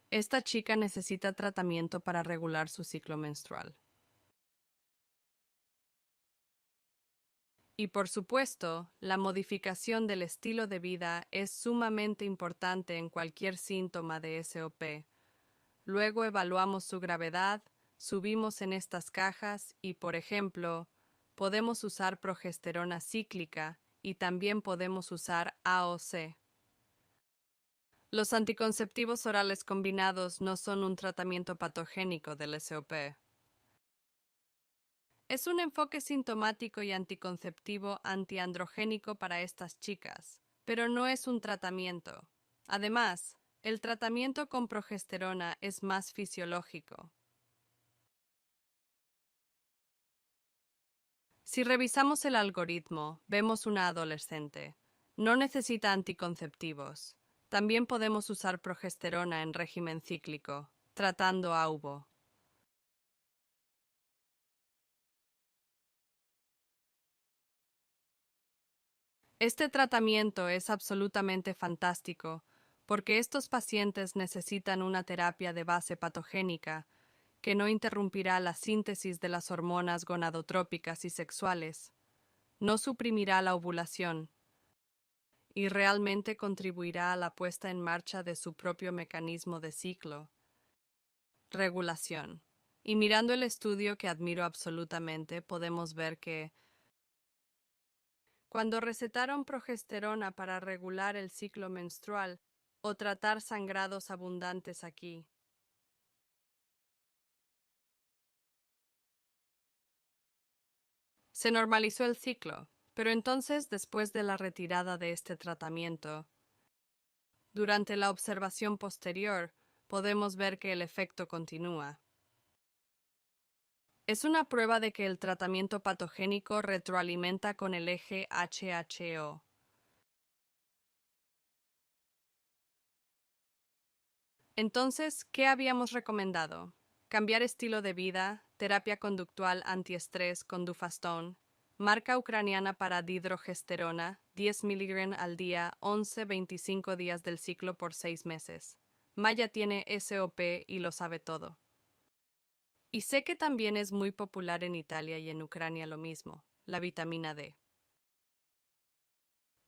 Esta chica necesita tratamiento para regular su ciclo menstrual. Y por supuesto, la modificación del estilo de vida es sumamente importante en cualquier síntoma de SOP. Luego evaluamos su gravedad, subimos en estas cajas y, por ejemplo, podemos usar progesterona cíclica y también podemos usar AOC. Los anticonceptivos orales combinados no son un tratamiento patogénico del SOP. Es un enfoque sintomático y anticonceptivo antiandrogénico para estas chicas, pero no es un tratamiento. Además, el tratamiento con progesterona es más fisiológico. Si revisamos el algoritmo, vemos una adolescente. No necesita anticonceptivos. También podemos usar progesterona en régimen cíclico, tratando AUBO. Este tratamiento es absolutamente fantástico porque estos pacientes necesitan una terapia de base patogénica que no interrumpirá la síntesis de las hormonas gonadotrópicas y sexuales, no suprimirá la ovulación y realmente contribuirá a la puesta en marcha de su propio mecanismo de ciclo, regulación. Y mirando el estudio que admiro absolutamente, podemos ver que cuando recetaron progesterona para regular el ciclo menstrual o tratar sangrados abundantes aquí, se normalizó el ciclo, pero entonces, después de la retirada de este tratamiento, durante la observación posterior, podemos ver que el efecto continúa. Es una prueba de que el tratamiento patogénico retroalimenta con el eje HHO. Entonces, ¿qué habíamos recomendado? Cambiar estilo de vida, terapia conductual antiestrés con Dufastone, marca ucraniana para dihidrogesterona, 10 mg al día, 11-25 días del ciclo por 6 meses. Maya tiene SOP y lo sabe todo. Y sé que también es muy popular en Italia y en Ucrania lo mismo, la vitamina D.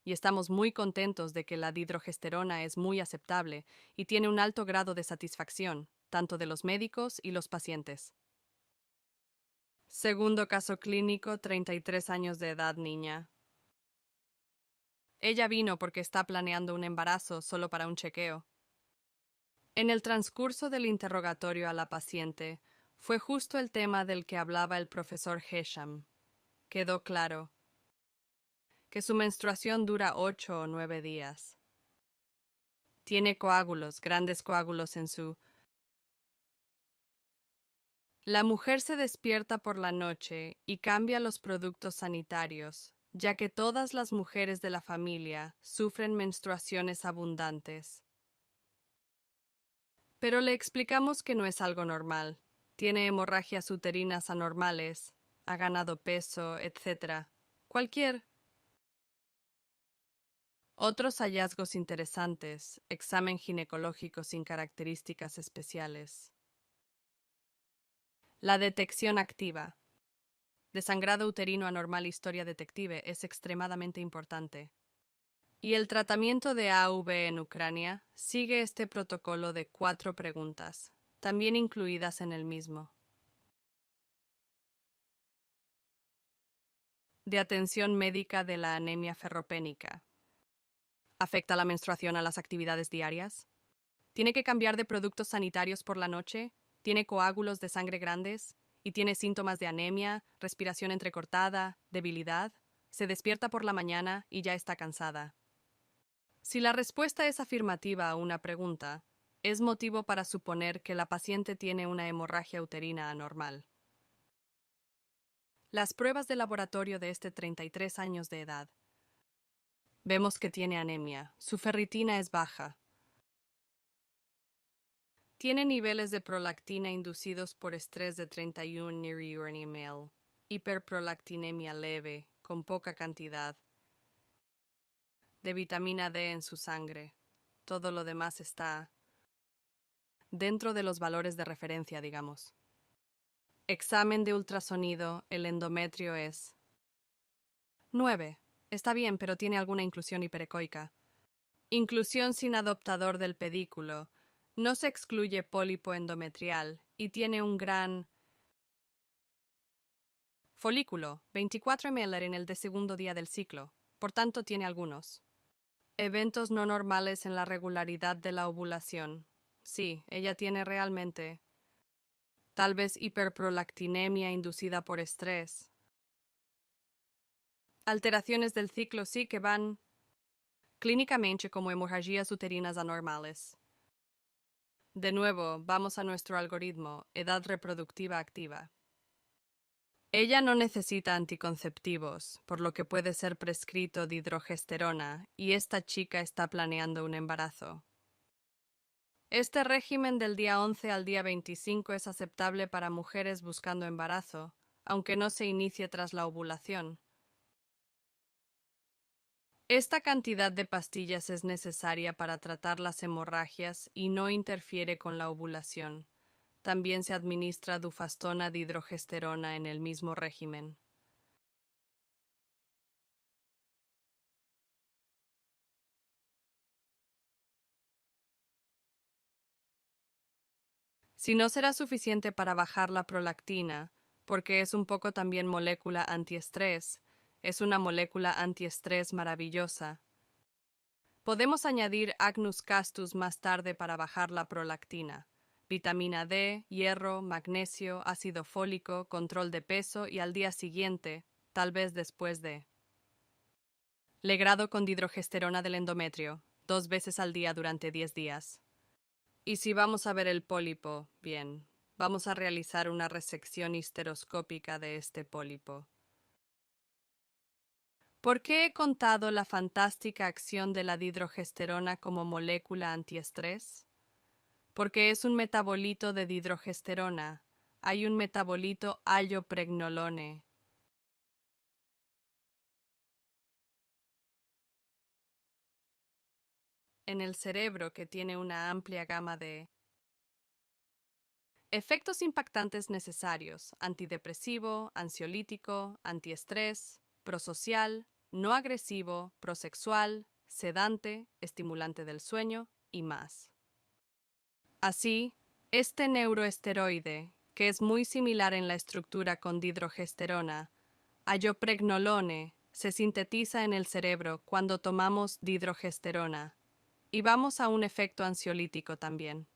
Y estamos muy contentos de que la dihidrogesterona es muy aceptable y tiene un alto grado de satisfacción, tanto de los médicos y los pacientes. Segundo caso clínico, 33 años de edad, niña. Ella vino porque está planeando un embarazo solo para un chequeo. En el transcurso del interrogatorio a la paciente, fue justo el tema del que hablaba el profesor Hesham. Quedó claro que su menstruación dura 8 o 9 días. Tiene coágulos, grandes coágulos en su... La mujer se despierta por la noche y cambia los productos sanitarios, ya que todas las mujeres de la familia sufren menstruaciones abundantes. Pero le explicamos que no es algo normal. Tiene hemorragias uterinas anormales, ha ganado peso, etc. Cualquier. Otros hallazgos interesantes, examen ginecológico sin características especiales. La detección activa. Desangrado uterino anormal historia detective es extremadamente importante. Y el tratamiento de AV en Ucrania sigue este protocolo de 4 preguntas, también incluidas en el mismo. De atención médica de la anemia ferropénica. ¿Afecta la menstruación a las actividades diarias? ¿Tiene que cambiar de productos sanitarios por la noche? ¿Tiene coágulos de sangre grandes? ¿Y tiene síntomas de anemia, respiración entrecortada, debilidad? ¿Se despierta por la mañana y ya está cansada? Si la respuesta es afirmativa a una pregunta, es motivo para suponer que la paciente tiene una hemorragia uterina anormal. Las pruebas de laboratorio de este 33 años de edad. Vemos que tiene anemia. Su ferritina es baja. Tiene niveles de prolactina inducidos por estrés de 31 ml. Hiperprolactinemia leve, con poca cantidad. De vitamina D en su sangre. Todo lo demás está dentro de los valores de referencia, digamos. Examen de ultrasonido, el endometrio es 9. Está bien, pero tiene alguna inclusión hiperecoica. Inclusión sin adoptador del pedículo. No se excluye pólipo endometrial y tiene un gran folículo, 24 ml en el de segundo día del ciclo. Por tanto, tiene algunos eventos no normales en la regularidad de la ovulación. Sí, ella tiene realmente tal vez hiperprolactinemia inducida por estrés. Alteraciones del ciclo sí que van clínicamente como hemorragias uterinas anormales. De nuevo, vamos a nuestro algoritmo, edad reproductiva activa. Ella no necesita anticonceptivos, por lo que puede ser prescrito dihidrogesterona, y esta chica está planeando un embarazo. Este régimen del día 11 al día 25 es aceptable para mujeres buscando embarazo, aunque no se inicie tras la ovulación. Esta cantidad de pastillas es necesaria para tratar las hemorragias y no interfiere con la ovulación. También se administra dufastona dihidrogesterona en el mismo régimen. Si no será suficiente para bajar la prolactina, porque es un poco también molécula antiestrés, es una molécula antiestrés maravillosa. Podemos añadir Agnus castus más tarde para bajar la prolactina. Vitamina D, hierro, magnesio, ácido fólico, control de peso y al día siguiente, tal vez después de. Legrado con dihidrogesterona del endometrio, 2 veces al día durante 10 días. Y si vamos a ver el pólipo, bien, vamos a realizar una resección histeroscópica de este pólipo. ¿Por qué he contado la fantástica acción de la dihidrogesterona como molécula antiestrés? Porque es un metabolito de dihidrogesterona. Hay un metabolito allopregnolone. en el cerebro que tiene una amplia gama de efectos impactantes necesarios: antidepresivo, ansiolítico, antiestrés, prosocial, no agresivo, prosexual, sedante, estimulante del sueño y más. Así, este neuroesteroide, que es muy similar en la estructura con dihidrogesterona, allopregnolone, se sintetiza en el cerebro cuando tomamos dihidrogesterona, y vamos a un efecto ansiolítico también.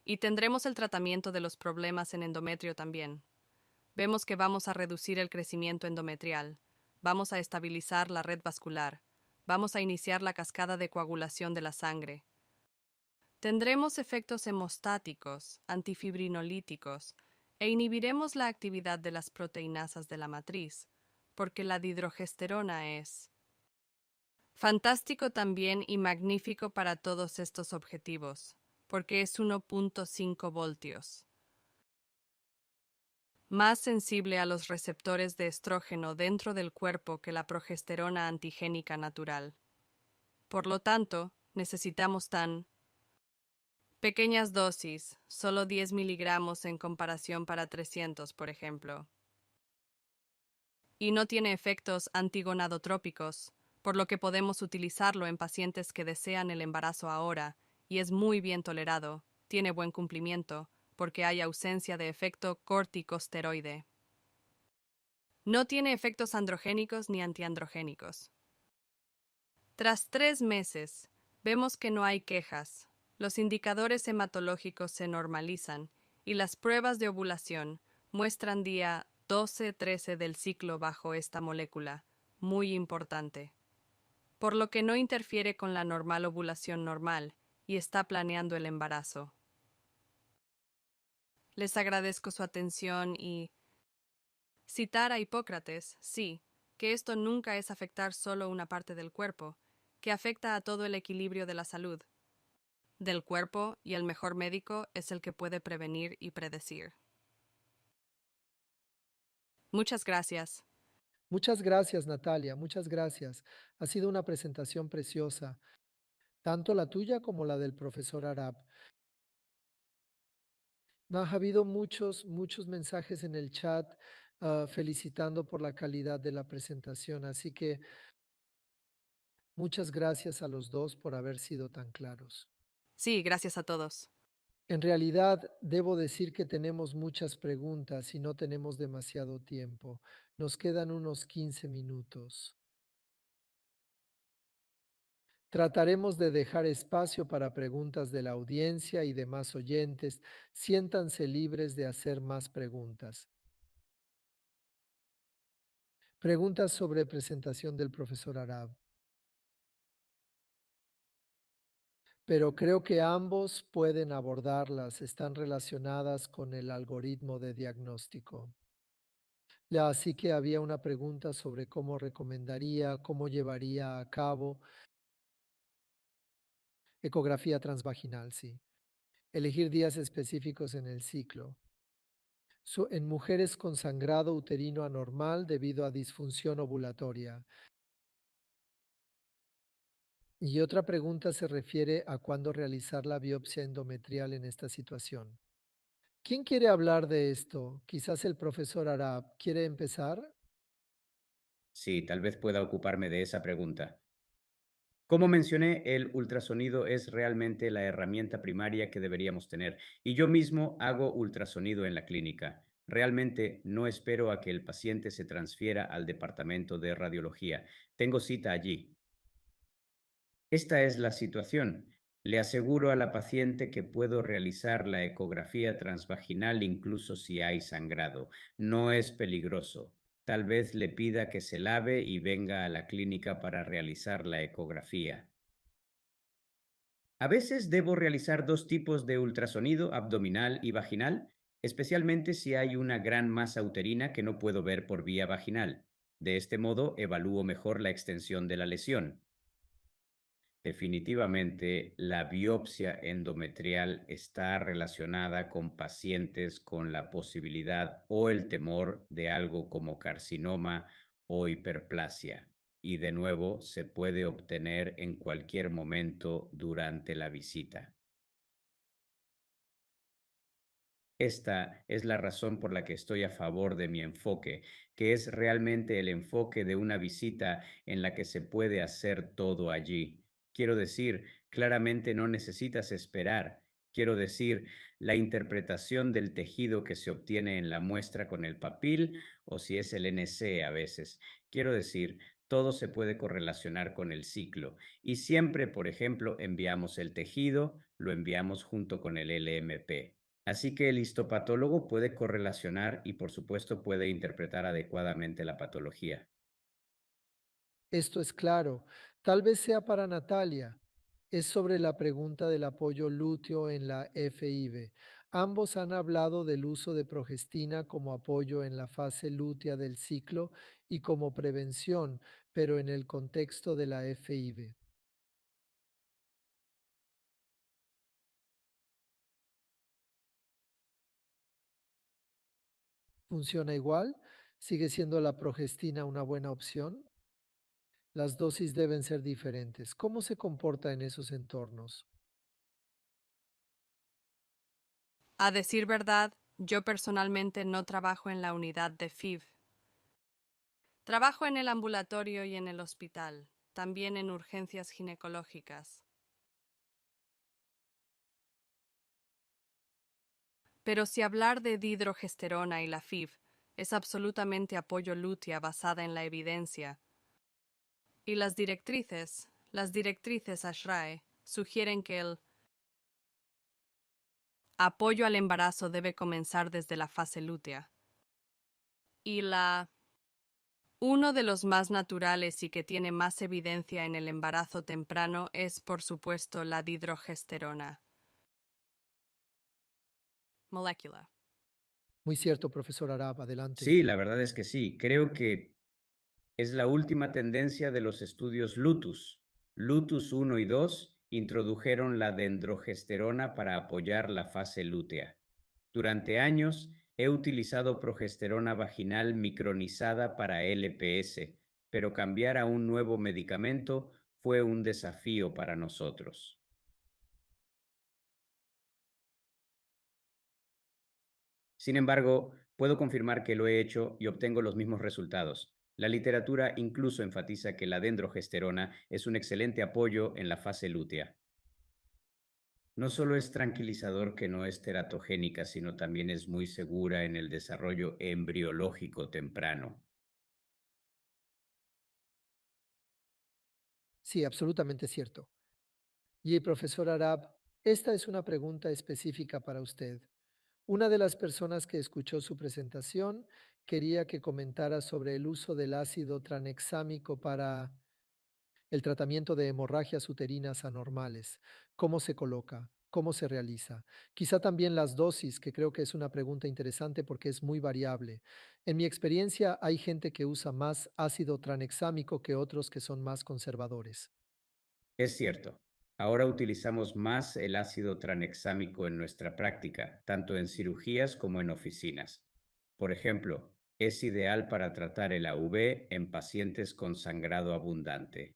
Y tendremos el tratamiento de los problemas en endometrio también. Vemos que vamos a reducir el crecimiento endometrial, vamos a estabilizar la red vascular, vamos a iniciar la cascada de coagulación de la sangre. Tendremos efectos hemostáticos, antifibrinolíticos, e inhibiremos la actividad de las proteinasas de la matriz, porque la dihidrogesterona es fantástico también y magnífico para todos estos objetivos, porque es 1.5 voltios, más sensible a los receptores de estrógeno dentro del cuerpo que la progesterona antigénica natural. Por lo tanto, necesitamos tan pequeñas dosis, solo 10 miligramos en comparación para 300, por ejemplo. Y no tiene efectos antigonadotrópicos, por lo que podemos utilizarlo en pacientes que desean el embarazo ahora, y es muy bien tolerado, tiene buen cumplimiento, porque hay ausencia de efecto corticosteroide. No tiene efectos androgénicos ni antiandrogénicos. Tras 3 meses, vemos que no hay quejas, los indicadores hematológicos se normalizan y las pruebas de ovulación muestran día 12-13 del ciclo bajo esta molécula, muy importante, por lo que no interfiere con la normal ovulación normal y está planeando el embarazo. Les agradezco su atención y citar a Hipócrates, sí, que esto nunca es afectar solo una parte del cuerpo, que afecta a todo el equilibrio de la salud del cuerpo, y el mejor médico es el que puede prevenir y predecir. Muchas gracias. Muchas gracias, Natalia, muchas gracias. Ha sido una presentación preciosa, tanto la tuya como la del profesor Arab. Ha habido muchos mensajes en el chat felicitando por la calidad de la presentación, así que muchas gracias a los dos por haber sido tan claros. Sí, gracias a todos. En realidad, debo decir que tenemos muchas preguntas y no tenemos demasiado tiempo. Nos quedan unos 15 minutos. Trataremos de dejar espacio para preguntas de la audiencia y demás oyentes. Siéntanse libres de hacer más preguntas. Preguntas sobre presentación del profesor Arab. Pero creo que ambos pueden abordarlas, están relacionadas con el algoritmo de diagnóstico. Así que había una pregunta sobre cómo recomendaría, cómo llevaría a cabo ecografía transvaginal, sí. Elegir días específicos en el ciclo. En mujeres con sangrado uterino anormal debido a disfunción ovulatoria. Y otra pregunta se refiere a cuándo realizar la biopsia endometrial en esta situación. ¿Quién quiere hablar de esto? Quizás el profesor Arab. ¿Quiere empezar? Sí, tal vez pueda ocuparme de esa pregunta. Como mencioné, el ultrasonido es realmente la herramienta primaria que deberíamos tener, y yo mismo hago ultrasonido en la clínica. Realmente no espero a que el paciente se transfiera al departamento de radiología. Tengo cita allí. Esta es la situación. Le aseguro a la paciente que puedo realizar la ecografía transvaginal incluso si hay sangrado. No es peligroso. Tal vez le pida que se lave y venga a la clínica para realizar la ecografía. A veces debo realizar dos tipos de ultrasonido, abdominal y vaginal, especialmente si hay una gran masa uterina que no puedo ver por vía vaginal. De este modo, evalúo mejor la extensión de la lesión. Definitivamente, la biopsia endometrial está relacionada con pacientes con la posibilidad o el temor de algo como carcinoma o hiperplasia. y de nuevo se puede obtener en cualquier momento durante la visita. Esta es la razón por la que estoy a favor de mi enfoque, que es realmente el enfoque de una visita en la que se puede hacer todo allí. Quiero decir, claramente no necesitas esperar. Quiero decir, la interpretación del tejido que se obtiene en la muestra con el papil o si es el NC a veces. Quiero decir, todo se puede correlacionar con el ciclo y siempre, por ejemplo, enviamos el tejido, lo enviamos junto con el LMP. Así que el histopatólogo puede correlacionar y, por supuesto, puede interpretar adecuadamente la patología. Esto es claro. Tal vez sea para Natalia. Es sobre la pregunta del apoyo lúteo en la FIV. Ambos han hablado del uso de progestina como apoyo en la fase lútea del ciclo y como prevención, pero en el contexto de la FIV. ¿Funciona igual? ¿Sigue siendo la progestina una buena opción? Las dosis deben ser diferentes. ¿Cómo se comporta en esos entornos? A decir verdad, yo personalmente no trabajo en la unidad de FIV. Trabajo en el ambulatorio y en el hospital, también en urgencias ginecológicas. Pero si hablar de dihidrogesterona y la FIV es absolutamente apoyo lútea basada en la evidencia, y las directrices ASHRAE sugieren que el apoyo al embarazo debe comenzar desde la fase lútea. Y uno de los más naturales y que tiene más evidencia en el embarazo temprano es, por supuesto, la dihidrogesterona molecular. Muy cierto, profesor Arab, adelante. Sí, la verdad es que sí. Creo que es la última tendencia de los estudios Lutus. Lutus 1 y 2 introdujeron la dendrogesterona para apoyar la fase lútea. Durante años he utilizado progesterona vaginal micronizada para LPS, pero cambiar a un nuevo medicamento fue un desafío para nosotros. Sin embargo, puedo confirmar que lo he hecho y obtengo los mismos resultados. La literatura incluso enfatiza que la dendrogesterona es un excelente apoyo en la fase lútea. No solo es tranquilizador que no es teratogénica, sino también es muy segura en el desarrollo embriológico temprano. Sí, absolutamente cierto. Y profesor Arab, esta es una pregunta específica para usted. Una de las personas que escuchó su presentación quería que comentara sobre el uso del ácido tranexámico para el tratamiento de hemorragias uterinas anormales. ¿Cómo se coloca? ¿Cómo se realiza? Quizá también las dosis, que creo que es una pregunta interesante porque es muy variable. En mi experiencia, hay gente que usa más ácido tranexámico que otros que son más conservadores. Es cierto, ahora utilizamos más el ácido tranexámico en nuestra práctica, tanto en cirugías como en oficinas. Por ejemplo, es ideal para tratar el AV en pacientes con sangrado abundante.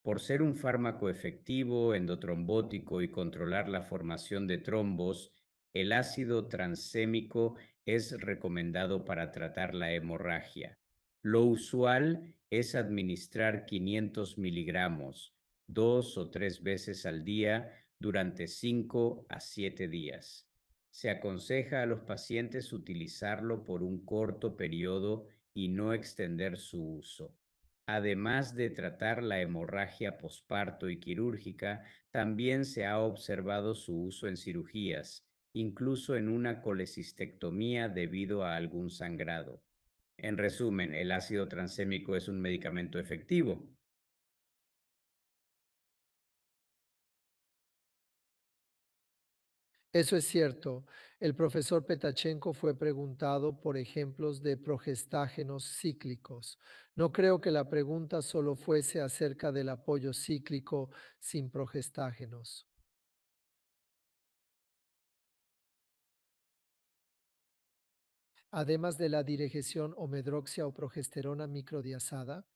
Por ser un fármaco efectivo, endotrombótico y controlar la formación de trombos, el ácido transémico es recomendado para tratar la hemorragia. Lo usual es administrar 500 miligramos 2 o 3 veces al día durante 5 a 7 días. Se aconseja a los pacientes utilizarlo por un corto periodo y no extender su uso. Además de tratar la hemorragia posparto y quirúrgica, también se ha observado su uso en cirugías, incluso en una colecistectomía debido a algún sangrado. En resumen, el ácido transémico es un medicamento efectivo. Eso es cierto. El profesor Petachenko fue preguntado por ejemplos de progestágenos cíclicos. No creo que la pregunta solo fuese acerca del apoyo cíclico sin progestágenos. además de la diregeción o medroxia o progesterona microdiazada,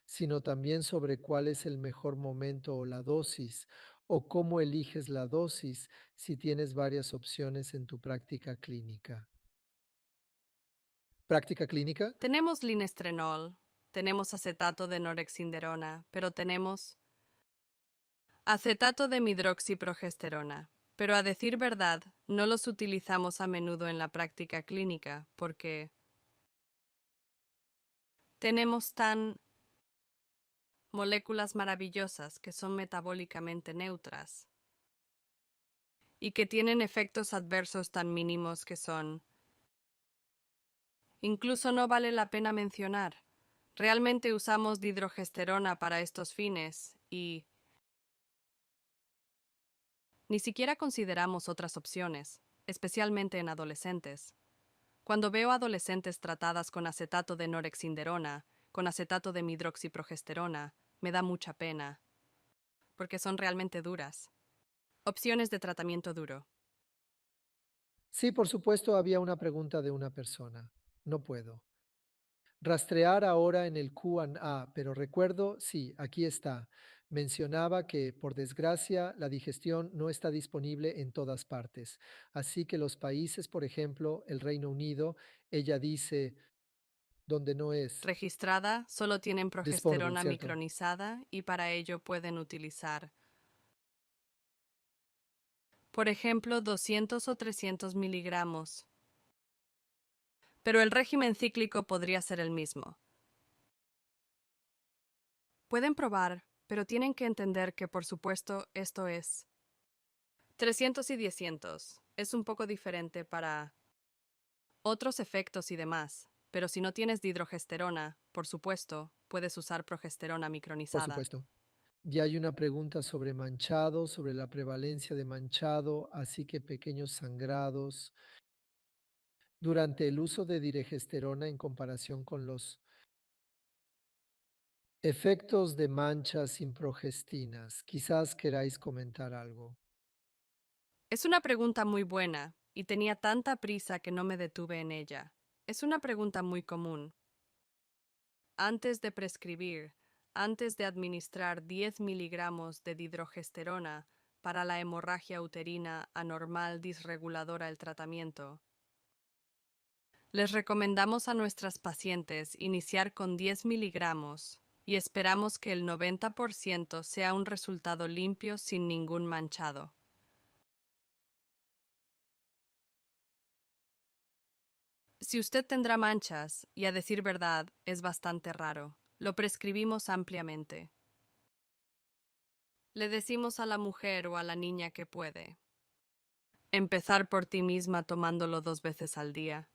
sino también sobre cuál es el mejor momento o la dosis, o cómo eliges la dosis si tienes varias opciones en tu práctica clínica. Práctica clínica. Tenemos linestrenol, tenemos acetato de norexinderona, pero tenemos acetato de midroxiprogesterona. Pero a decir verdad, no los utilizamos a menudo en la práctica clínica porque tenemos tan moléculas maravillosas que son metabólicamente neutras y que tienen efectos adversos tan mínimos que son. Incluso no vale la pena mencionar. Realmente usamos dihidrogesterona para estos fines y ni siquiera consideramos otras opciones, especialmente en adolescentes. Cuando veo adolescentes tratadas con acetato de norexinderona, con acetato de midroxiprogesterona, me da mucha pena, porque son realmente duras. Opciones de tratamiento duro. Sí, por supuesto, había una pregunta de una persona. No puedo. Rastrear ahora en el Q&A, pero recuerdo, sí, aquí está. Mencionaba que, por desgracia, la digestión no está disponible en todas partes. Así que los países, por ejemplo, el Reino Unido, ella dice, donde no es Registrada, solo tienen disponible, progesterona ¿cierto? micronizada y para ello pueden utilizar, por ejemplo, 200 o 300 miligramos. Pero el régimen cíclico podría ser el mismo. Pueden probar, pero tienen que entender que, por supuesto, esto es 300 y 100. Es un poco diferente para otros efectos y demás, pero si no tienes dihidrogesterona, por supuesto, puedes usar progesterona Por micronizada. supuesto. Y hay una pregunta sobre manchado, sobre la prevalencia de manchado, así que pequeños sangrados durante el uso de diregesterona en comparación con los efectos de manchas sin progestinas. Quizás queráis comentar algo. Es una pregunta muy buena, y tenía tanta prisa que no me detuve en ella. Es una pregunta muy común. Antes de prescribir, antes de administrar 10 miligramos de dihidrogesterona para la hemorragia uterina anormal disreguladora el tratamiento, les recomendamos a nuestras pacientes iniciar con 10 miligramos y esperamos que el 90% sea un resultado limpio sin ningún manchado. Si usted tendrá manchas, y a decir verdad, es bastante raro, lo prescribimos ampliamente. Le decimos a la mujer o a la niña que puede empezar por ti misma tomándolo 2 veces al día.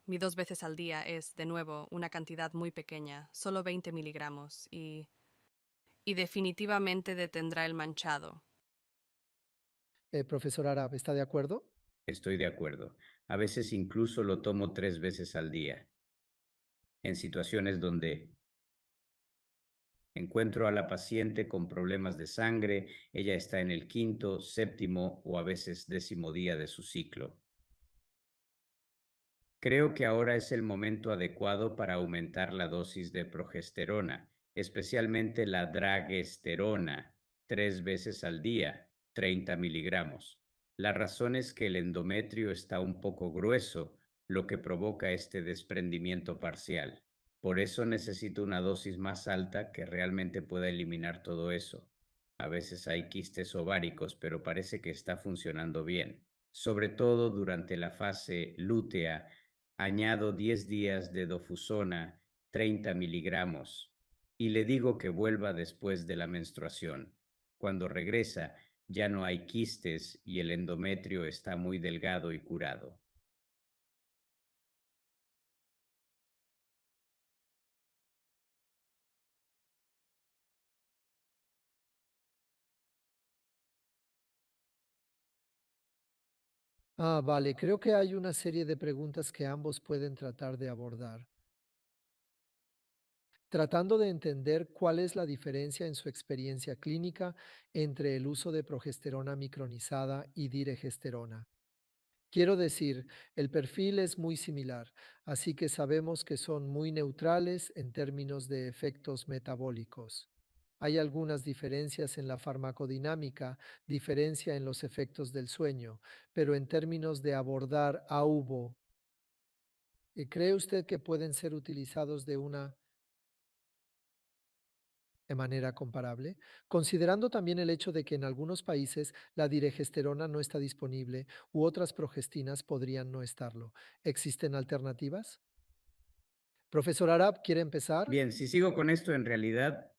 Mi 2 veces al día es, de nuevo, una cantidad muy pequeña, solo 20 miligramos, y definitivamente detendrá el manchado. Profesor Arab, ¿está de acuerdo? Estoy de acuerdo. A veces incluso lo tomo 3 veces al día, en situaciones donde encuentro a la paciente con problemas de sangre, ella está en el quinto, séptimo o a veces 10.º día de su ciclo. Creo que ahora es el momento adecuado para aumentar la dosis de progesterona, especialmente la dragesterona, 3 veces al día, 30 miligramos. La razón es que el endometrio está un poco grueso, lo que provoca este desprendimiento parcial. Por eso necesito una dosis más alta que realmente pueda eliminar todo eso. A veces hay quistes ováricos, pero parece que está funcionando bien, sobre todo durante la fase lútea. Añado 10 días de dofusona, 30 miligramos, y le digo que vuelva después de la menstruación. Cuando regresa, ya no hay quistes y el endometrio está muy delgado y curado. Ah, vale, creo que hay una serie de preguntas que ambos pueden tratar de abordar, tratando de entender cuál es la diferencia en su experiencia clínica entre el uso de progesterona micronizada y diregesterona. Quiero decir, el perfil es muy similar, así que sabemos que son muy neutrales en términos de efectos metabólicos. Hay algunas diferencias en la farmacodinámica, diferencia en los efectos del sueño, pero en términos de abordar AUBO, ¿cree usted que pueden ser utilizados de manera comparable? Considerando también el hecho de que en algunos países la diregesterona no está disponible u otras progestinas podrían no estarlo. ¿Existen alternativas? Profesor Arab, ¿quiere empezar? Bien, si sigo con esto, en realidad,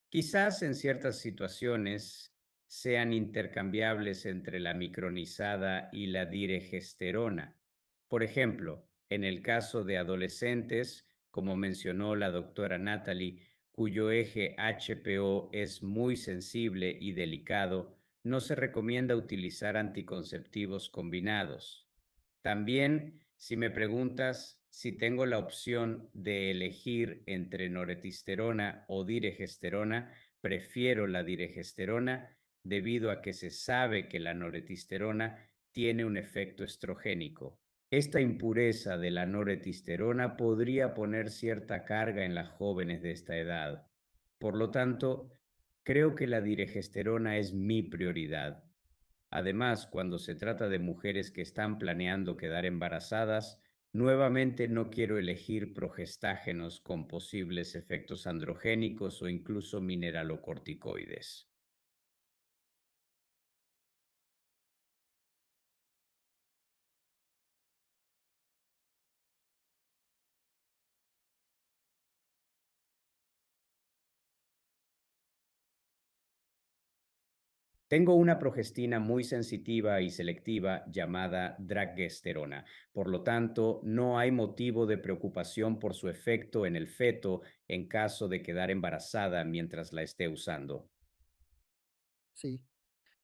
quizás en ciertas situaciones sean intercambiables entre la micronizada y la diregesterona. Por ejemplo, en el caso de adolescentes, como mencionó la doctora Natalie, cuyo eje HPO es muy sensible y delicado, no se recomienda utilizar anticonceptivos combinados. También, si me preguntas si tengo la opción de elegir entre norethisterona o diregesterona, prefiero la diregesterona debido a que se sabe que la norethisterona tiene un efecto estrogénico. Esta impureza de la norethisterona podría poner cierta carga en las jóvenes de esta edad. Por lo tanto, creo que la diregesterona es mi prioridad. Además, cuando se trata de mujeres que están planeando quedar embarazadas, nuevamente no quiero elegir progestágenos con posibles efectos androgénicos o incluso mineralocorticoides. Tengo una progestina muy sensitiva y selectiva llamada dragesterona. Por lo tanto, no hay motivo de preocupación por su efecto en el feto en caso de quedar embarazada mientras la esté usando. Sí.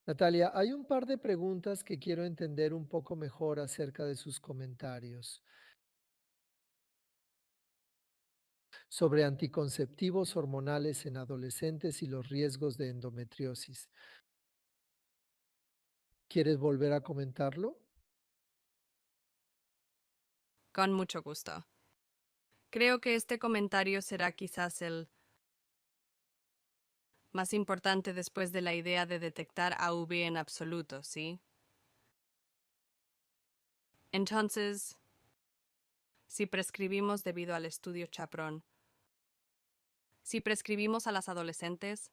Natalia, hay un par de preguntas que quiero entender un poco mejor acerca de sus comentarios sobre anticonceptivos hormonales en adolescentes y los riesgos de endometriosis. ¿Quieres volver a comentarlo? Con mucho gusto. Creo que este comentario será quizás el más importante después de la idea de detectar AV en absoluto, ¿sí? Entonces, si prescribimos debido al estudio Chaperone, si prescribimos a las adolescentes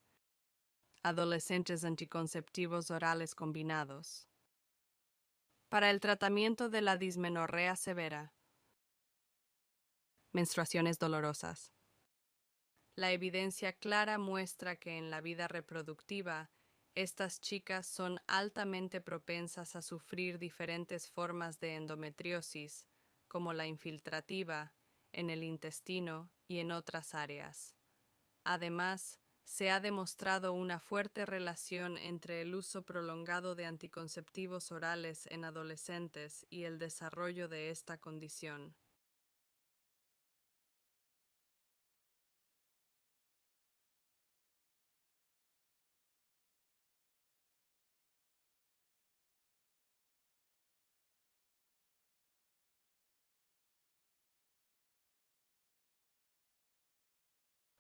anticonceptivos orales combinados, para el tratamiento de la dismenorrea severa, menstruaciones dolorosas. La evidencia clara muestra que en la vida reproductiva, estas chicas son altamente propensas a sufrir diferentes formas de endometriosis, como la infiltrativa, en el intestino y en otras áreas. Además, se ha demostrado una fuerte relación entre el uso prolongado de anticonceptivos orales en adolescentes y el desarrollo de esta condición.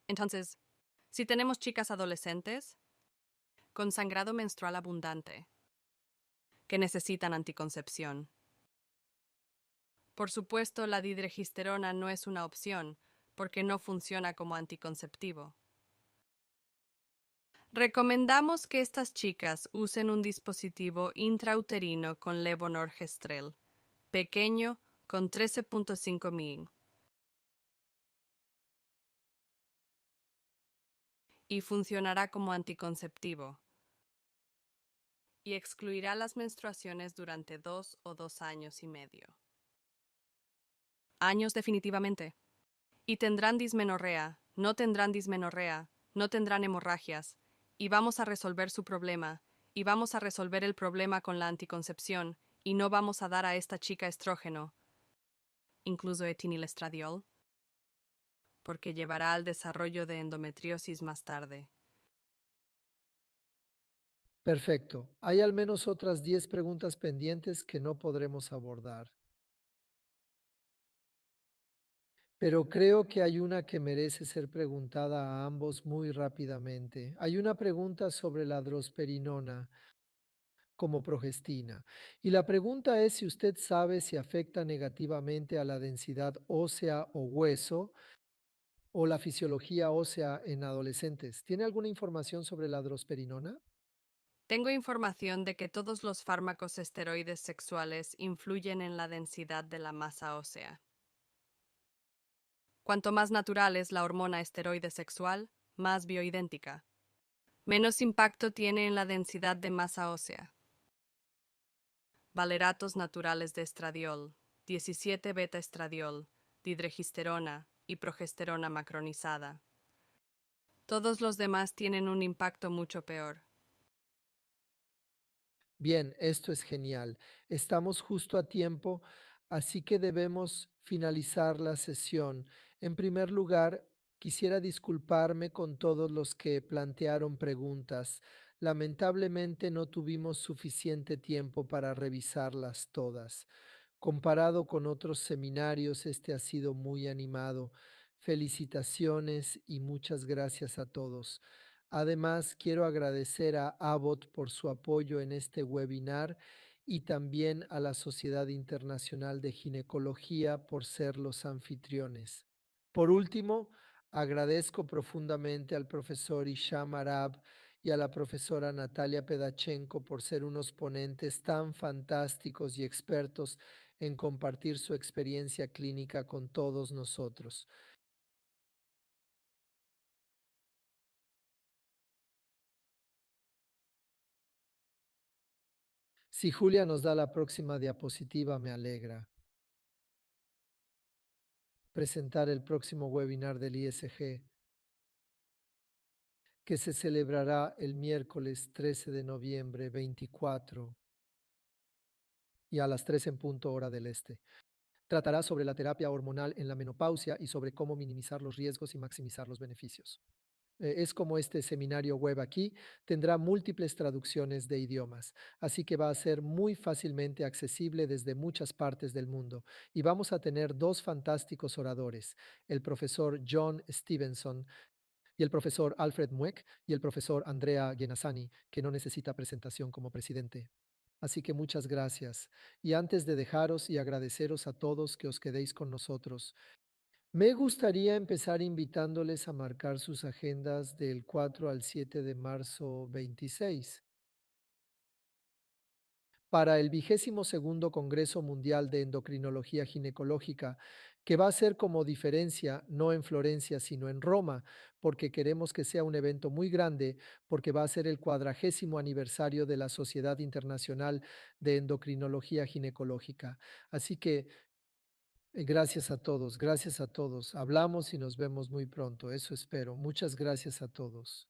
Entonces, si tenemos chicas adolescentes con sangrado menstrual abundante que necesitan anticoncepción, por supuesto la didregisterona no es una opción porque no funciona como anticonceptivo. Recomendamos que estas chicas usen un dispositivo intrauterino con levonorgestrel, pequeño con 13.5 mg, y funcionará como anticonceptivo, y excluirá las menstruaciones durante 2 o 2 años y medio. Años definitivamente. Y tendrán dismenorrea, no tendrán dismenorrea, no tendrán hemorragias, y vamos a resolver su problema, y vamos a resolver el problema con la anticoncepción, y no vamos a dar a esta chica estrógeno, incluso etinilestradiol, porque llevará al desarrollo de endometriosis más tarde. Perfecto. Hay al menos otras 10 preguntas pendientes que no podremos abordar, pero creo que hay una que merece ser preguntada a ambos muy rápidamente. Hay una pregunta sobre la drosperinona como progestina. Y la pregunta es si usted sabe si afecta negativamente a la densidad ósea o hueso o la fisiología ósea en adolescentes. ¿Tiene alguna información sobre la drosperinona? Tengo información de que todos los fármacos esteroides sexuales influyen en la densidad de la masa ósea. Cuanto más natural es la hormona esteroide sexual, más bioidéntica. Menos impacto tiene en la densidad de masa ósea. Valeratos naturales de estradiol, 17 beta-estradiol, didregisterona y progesterona macronizada. Todos los demás tienen un impacto mucho peor. Bien, esto es genial. Estamos justo a tiempo, así que debemos finalizar la sesión. En primer lugar, quisiera disculparme con todos los que plantearon preguntas. Lamentablemente no tuvimos suficiente tiempo para revisarlas todas. Comparado con otros seminarios, este ha sido muy animado. Felicitaciones y muchas gracias a todos. Además, quiero agradecer a Abbott por su apoyo en este webinar y también a la Sociedad Internacional de Ginecología por ser los anfitriones. Por último, agradezco profundamente al profesor Isham Arab y a la profesora Natalia Pedachenko por ser unos ponentes tan fantásticos y expertos en compartir su experiencia clínica con todos nosotros. Si Julia nos da la próxima diapositiva, me alegra. Presentar el próximo webinar del ISG, que se celebrará el miércoles 13 de noviembre 24 y a las 3 en punto hora del este. Tratará sobre la terapia hormonal en la menopausia y sobre cómo minimizar los riesgos y maximizar los beneficios. Es como este seminario web aquí, tendrá múltiples traducciones de idiomas, así que va a ser muy fácilmente accesible desde muchas partes del mundo. Y vamos a tener dos fantásticos oradores, el profesor John Stevenson y el profesor Alfred Mueck y el profesor Andrea Genassani, que no necesita presentación como presidente. Así que muchas gracias. Y antes de dejaros y agradeceros a todos que os quedéis con nosotros, me gustaría empezar invitándoles a marcar sus agendas del 4 al 7 de marzo 26 para el 22º Congreso Mundial de Endocrinología Ginecológica, que va a ser como diferencia, no en Florencia, sino en Roma, porque queremos que sea un evento muy grande, porque va a ser el 40º aniversario de la Sociedad Internacional de Endocrinología Ginecológica. Así que gracias a todos, gracias a todos. Hablamos y nos vemos muy pronto, eso espero. Muchas gracias a todos.